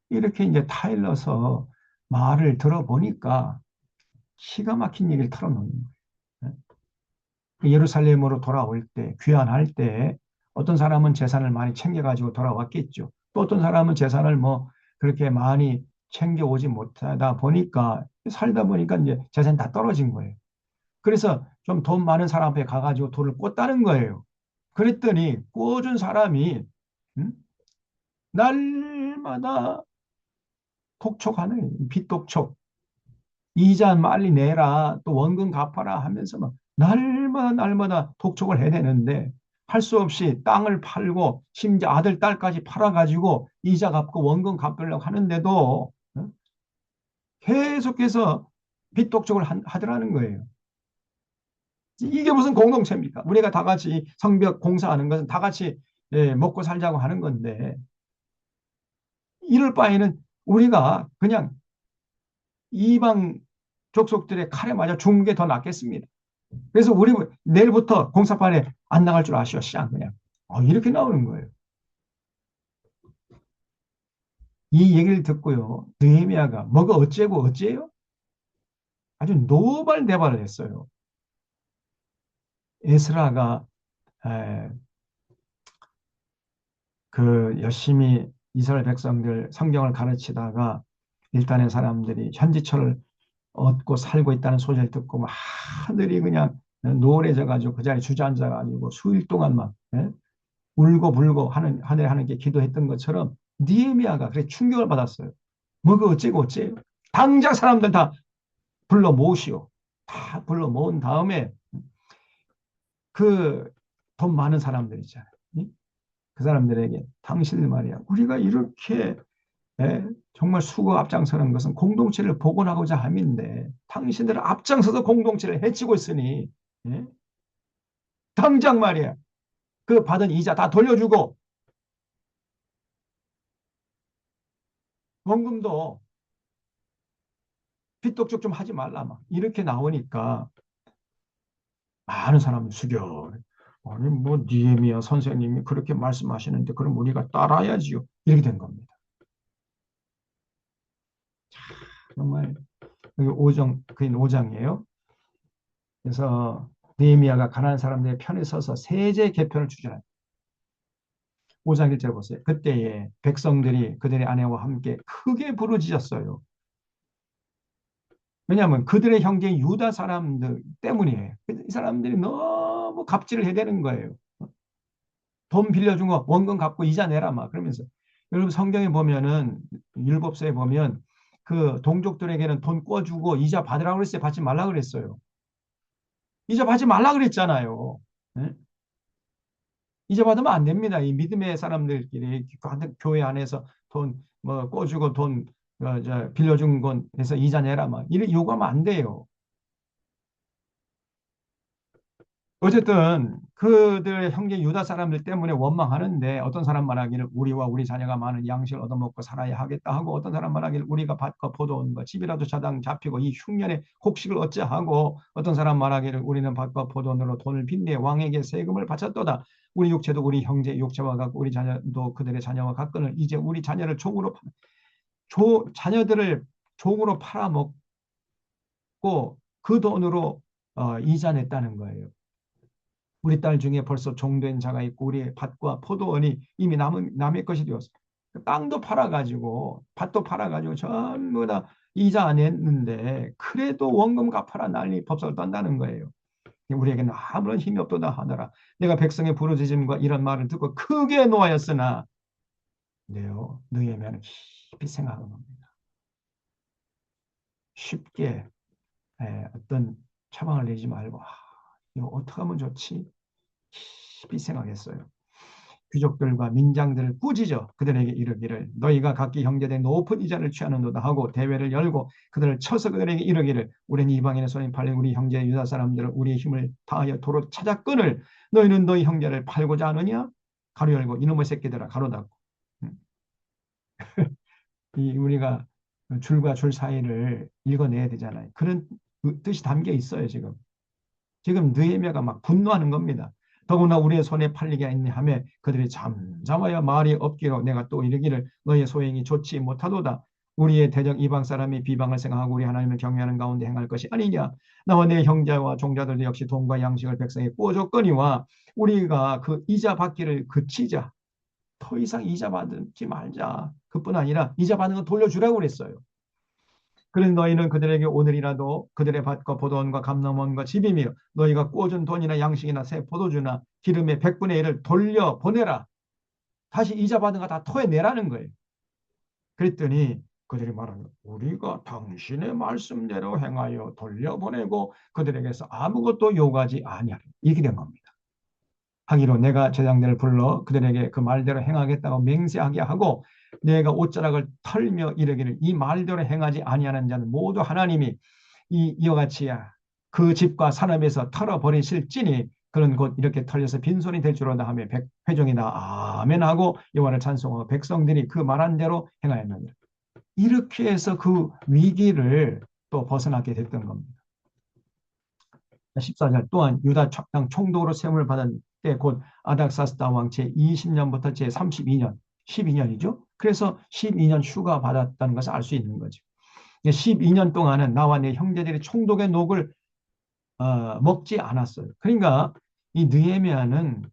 Speaker 1: 이렇게 이제 타일러서 말을 들어보니까 기가 막힌 얘기를 털어놓는 거예요. 예루살렘으로 돌아올 때, 귀환할 때 어떤 사람은 재산을 많이 챙겨가지고 돌아왔겠죠. 또 어떤 사람은 재산을 뭐 그렇게 많이 챙겨오지 못하다 보니까 살다 보니까 이제 재산이 다 떨어진 거예요. 그래서 좀 돈 많은 사람 앞에 가가지고 돈을 꽂다는 거예요. 그랬더니 꽂은 사람이 음? 날마다 독촉하는 빚독촉 이자 빨리 내라 또 원금 갚아라 하면서 막 날마다 독촉을 해대는데 할 수 없이 땅을 팔고 심지어 아들 딸까지 팔아가지고 이자 갚고 원금 갚으려고 하는데도 계속해서 빚독촉을 하더라는 거예요. 이게 무슨 공동체입니까? 우리가 다 같이 성벽 공사하는 것은 다 같이 먹고 살자고 하는 건데 이럴 바에는 우리가 그냥 이방 족속들의 칼에 맞아 죽는 게 더 낫겠습니다. 그래서 우리 내일부터 공사판에 안 나갈 줄 아시오, 시장 그냥. 이렇게 나오는 거예요. 이 얘기를 듣고요. 느헤미야가 뭐가 어째고 어째요? 아주 노발대발을 했어요. 에스라가 에, 그 열심히 이스라엘 백성들 성경을 가르치다가 일단의 사람들이 현지철을 얻고 살고 있다는 소리를 듣고 막 하늘이 그냥 노래져 가지고 그 자리에 주저앉아 가지고 수일 동안만 예? 울고 불고 하는 하늘에 하나님께 기도했던 것처럼 니에미아가 그래 충격을 받았어요. 뭐가 어째고 어째요? 당장 사람들 다 불러 모으시오. 다 불러 모은 다음에 그 돈 많은 사람들 있잖아요. 그 사람들에게 당신들 말이야. 우리가 이렇게 정말 수고 앞장서는 것은 공동체를 복원하고자 함인데 당신들은 앞장서서 공동체를 해치고 있으니 예? 당장 말이야. 그 받은 이자 다 돌려주고 원금도 빚독촉 좀 하지 말라 막 이렇게 나오니까 많은 사람을 숙여. 아니 뭐 니에미야 선생님이 그렇게 말씀하시는데 그럼 우리가 따라야지요. 이렇게 된 겁니다. 정말 여기 5장 그인 5장이에요. 그래서 느헤미야가 가난한 사람들의 편에 서서 세제 개편을 주장합니다. 5장 1절 보세요. 그때에 백성들이 그들의 아내와 함께 크게 부르짖었어요. 왜냐하면 그들의 형제인 유다 사람들 때문이에요. 이 사람들이 너무 갑질을 해대는 거예요. 돈 빌려준 거 원금 갚고 이자 내라 막 그러면서 여러분 성경에 보면은 율법서에 보면 그 동족들에게는 돈 꿔주고 이자 받으라고 그랬어요. 받지 말라 그랬어요. 이자 받지 말라 그랬잖아요. 네? 이자 받으면 안 됩니다. 이 믿음의 사람들끼리 교회 안에서 돈 뭐 꿔주고 돈 빌려준 건 해서 이자 내라 막 이렇게 요구하면 안 돼요. 어쨌든 그들 형제 유다 사람들 때문에 원망하는데 어떤 사람 말하기를 우리와 우리 자녀가 많은 양식을 얻어먹고 살아야 하겠다 하고 어떤 사람 말하기를 우리가 밭과 포도원과 집이라도 자당 잡히고 이 흉년에 곡식을 얻자 하고 어떤 사람 말하기를 우리는 밭과 포도원으로 돈을 빚내 왕에게 세금을 바쳤도다. 우리 육체도 우리 형제 육체와 같고 우리 자녀도 그들의 자녀와 같거늘 이제 우리 자녀를 자녀들을 종으로 팔아먹고 그 돈으로 이자 냈다는 거예요. 우리 딸 중에 벌써 종된 자가 있고 우리의 밭과 포도원이 이미 남의 것이 되었어. 땅도 팔아가지고 밭도 팔아가지고 전부 다 이자 안 냈는데 그래도 원금 갚아라 난리 법석을 떤다는 거예요. 우리에게는 아무런 힘이 없도다 하더라. 내가 백성의 부르짖음과 이런 말을 듣고 크게 노하였으나 네요. 너희에게는 깊이 생각하는 겁니다. 쉽게 어떤 처방을 내지 말고 이거 어떻게 하면 좋지? 깊이 생각했어요. 귀족들과 민장들을 꾸짖어 그들에게 이르기를 너희가 각기 형제된 높은 이자를 취하는도다 하고 대회를 열고 그들을 쳐서 그들에게 이르기를 우리는 이방인의 손에 팔린 우리 형제 유다 사람들을 우리의 힘을 다하여 도로 찾아 끊을 너희는 너희 형제를 팔고자 하느냐 가로 열고 이놈의 새끼들아 가로 닫고 이 우리가 줄과 줄 사이를 읽어내야 되잖아요. 그런 뜻이 담겨 있어요. 지금 느헤미야가 막 분노하는 겁니다. 더구나 우리의 손에 팔리게 했네 하며 그들이 잠잠하여 말이 없기로 내가 또 이르기를 너의 소행이 좋지 못하도다. 우리의 대적 이방 사람이 비방을 생각하고 우리 하나님을 경외하는 가운데 행할 것이 아니냐. 나와 내 형제와 종자들도 역시 돈과 양식을 백성에 꾸어줬거니와 우리가 그 이자 받기를 그치자. 더 이상 이자 받지 말자. 그뿐 아니라 이자 받는 거 돌려주라고 그랬어요. 그런 너희는 그들에게 오늘이라도 그들의 밭과 포도원과 감람원과 집이며 너희가 꿔준 돈이나 양식이나 새 포도주나 기름의 100분의 1을 돌려보내라. 다시 이자 받은 거 다 토해내라는 거예요. 그랬더니 그들이 말하는 우리가 당신의 말씀대로 행하여 돌려보내고 그들에게서 아무것도 요구하지 아니하리. 이렇게 된 겁니다. 하기로 내가 제장들을 불러 그들에게 그 말대로 행하겠다고 맹세하게 하고 내가 옷자락을 털며 이르기를 이 말대로 행하지 아니하는 자는 모두 하나님이 이와 같이야 그 집과 산업에서 털어버리실지니 그런 곧 이렇게 털려서 빈손이 될 줄 알다 하며 회종이 다 아멘하고 여호와를 찬송하고 백성들이 그 말한 대로 행하였느니라. 이렇게 해서 그 위기를 또 벗어나게 됐던 겁니다. 14절 또한 유다 땅 총독으로 세움을 받은 때 곧 아닥사스다 왕 제20년부터 제32년 12년이죠. 그래서 12년 휴가 받았다는 것을 알 수 있는 거죠. 12년 동안은 나와 내 형제들이 총독의 녹을 먹지 않았어요. 그러니까 이 느헤미야는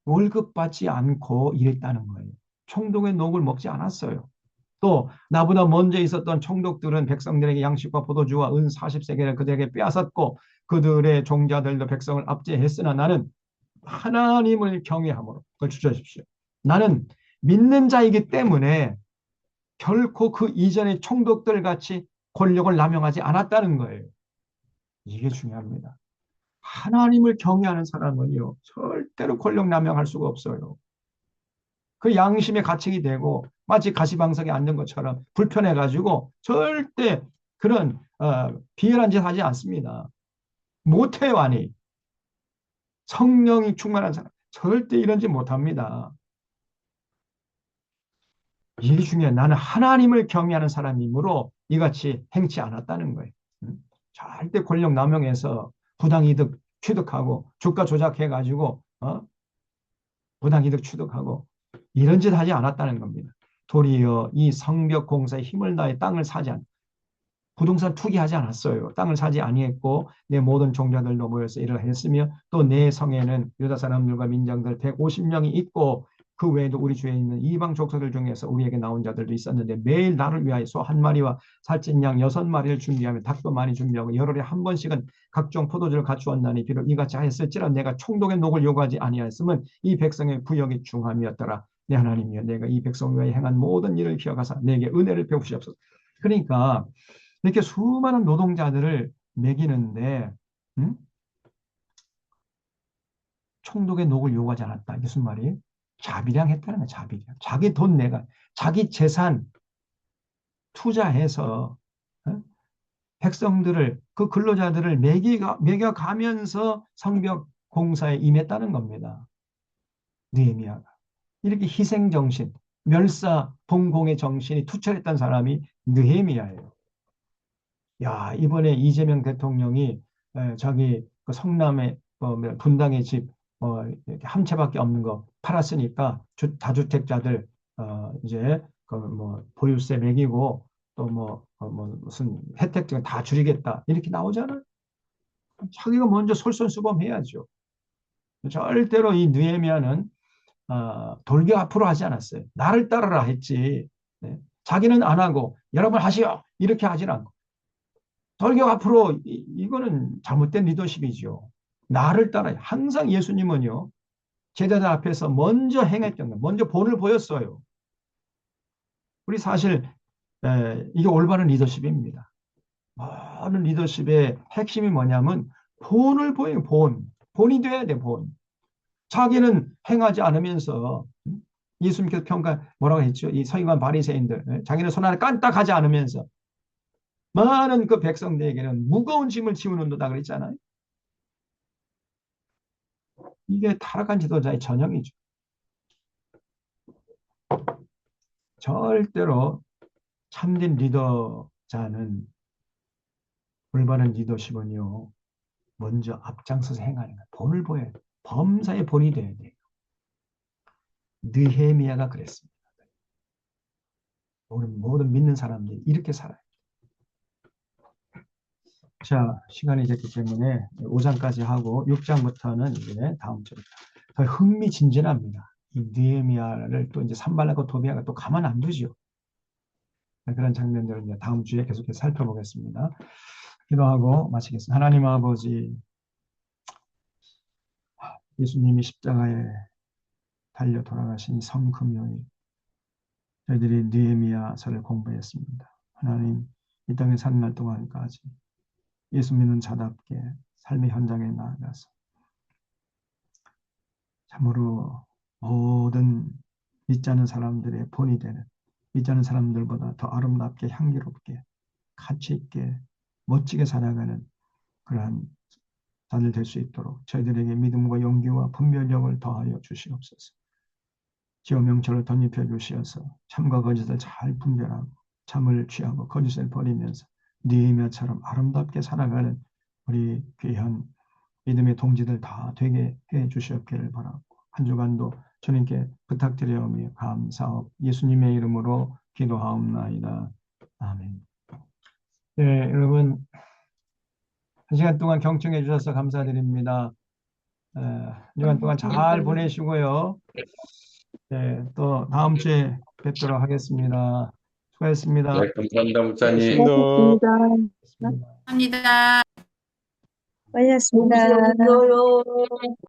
Speaker 1: 월급 받지 않고 일했다는 거예요. 총독의 녹을 먹지 않았어요. 또 나보다 먼저 있었던 총독들은 백성들에게 양식과 포도주와 은 40세겔을 그들에게 빼앗았고 그들의 종자들도 백성을 압제했으나 나는 하나님을 경외함으로 그걸 주저하십시오. 나는 믿는 자이기 때문에 결코 그 이전의 총독들 같이 권력을 남용하지 않았다는 거예요. 이게 중요합니다. 하나님을 경외하는 사람은요, 절대로 권력 남용할 수가 없어요. 그 양심의 가책이 되고 마치 가시방석에 앉는 것처럼 불편해가지고 절대 그런 비열한 짓 하지 않습니다. 못해요, 아니. 성령이 충만한 사람 절대 이런 짓 못합니다. 이게 중요해. 나는 하나님을 경외하는 사람이므로 이같이 행치 않았다는 거예요. 절대 권력 남용해서 부당이득 취득하고 주가 조작해가지고 부당이득 취득하고 이런 짓 하지 않았다는 겁니다. 도리어 이 성벽 공사에 힘을 다해 땅을 사지 않 부동산 투기하지 않았어요. 땅을 사지 아니했고 내 모든 종자들도 모여서 일을 했으며 또 내 성에는 유다 사람들과 민장들 150명이 있고 그 외에도 우리 주에 있는 이방 족속들 중에서 우리에게 나온 자들도 있었는데 매일 나를 위하여 소 한 마리와 살찐 양 6마리를 준비하며 닭도 많이 준비하고 열흘에 한 번씩은 각종 포도주를 갖추었나니 비록 이같이 하였을지라 내가 총독의 녹을 요구하지 아니하였으면 이 백성의 부역이 중함이었더라. 내 하나님이여 내가 이 백성 위하여 행한 모든 일을 기억하사 내게 은혜를 베푸시옵소서. 그러니까 이렇게 수많은 노동자들을 먹이는데 총독의 녹을 요구하지 않았다. 이게 무슨 말이에요? 자비량 했다는 거야. 자비량. 자기 돈 내가 자기 재산 투자해서 백성들을 그 근로자들을 먹여가면서 성벽 공사에 임했다는 겁니다. 느헤미야가 이렇게 희생 정신, 멸사 봉공의 정신이 투철했던 사람이 느헤미야예요. 야, 이번에 이재명 대통령이 자기 그 성남의 분당의 집 한 채밖에 없는 거 팔았으니까 다주택자들 이제 그 뭐 보유세 매기고 또 뭐 무슨 혜택 등을 다 줄이겠다 이렇게 나오잖아요. 자기가 먼저 솔선수범해야죠. 절대로 이 느헤미야는 돌격 앞으로 하지 않았어요. 나를 따르라 했지. 네. 자기는 안 하고 여러분 하시오 이렇게 하지 않고 돌격 앞으로 이거는 잘못된 리더십이죠. 나를 따라 항상 예수님은요 제자들 앞에서 먼저 행했던 거, 먼저 본을 보였어요. 우리 사실 이게 올바른 리더십입니다. 모든 리더십의 핵심이 뭐냐면 본을 보여요. 본이 돼야 돼. 본. 자기는 행하지 않으면서 예수님께서 평가 뭐라고 했죠? 이 서기관 바리새인들 자기는 손 안에 깐딱하지 않으면서 많은 그 백성들에게는 무거운 짐을 지우는 도다 그랬잖아요. 이게 타락한 지도자의 전형이죠. 절대로 참된 리더자는 올바른 리더십은요. 먼저 앞장서서 행하는 거예요. 본을 보여야 돼요. 범사의 본이 돼야 돼요. 느헤미야가 그랬습니다. 모든 믿는 사람들이 이렇게 살아요. 자, 시간이 됐기 때문에 5장까지 하고 6장부터는 이제 다음 주에 더 흥미진진합니다. 이 느헤미야를 또 이제 산발락과 도비아가 또 가만 안 두죠. 그런 장면들을 이제 다음 주에 계속해서 살펴보겠습니다. 기도하고 마치겠습니다. 하나님 아버지, 예수님이 십자가에 달려 돌아가신 성금요일, 저희들이 느헤미야서를 공부했습니다. 하나님, 이 땅에 사는 날 동안까지 예수 믿는 자답게 삶의 현장에 나아가서 참으로 모든 믿지 않은 사람들의 본이 되는 믿지 않은 사람들보다 더 아름답게 향기롭게 가치 있게 멋지게 살아가는 그러한 자들 될 수 있도록 저희들에게 믿음과 용기와 분별력을 더하여 주시옵소서. 지어 명철을 덧입혀 주시어서 참과 거짓을 잘 분별하고 참을 취하고 거짓을 버리면서 느헤미야처럼 아름답게 살아가는 우리 귀한 믿음의 동지들 다 되게 해 주시옵기를 바라고 한 주간도 주님께 부탁드려오며 감사하고 예수님의 이름으로 기도하옵나이다. 아멘. 네, 여러분 한 시간 동안 경청해 주셔서 감사드립니다. 한 시간 동안 잘 보내시고요. 네, 또 다음 주에 뵙도록 하겠습니다. 수고하셨습니다.
Speaker 2: 네, 감사합니다, 목사님.
Speaker 3: 수고하셨습니다.
Speaker 1: 수고하셨습니다.
Speaker 4: 감사합니다.
Speaker 3: 수고하셨습니다.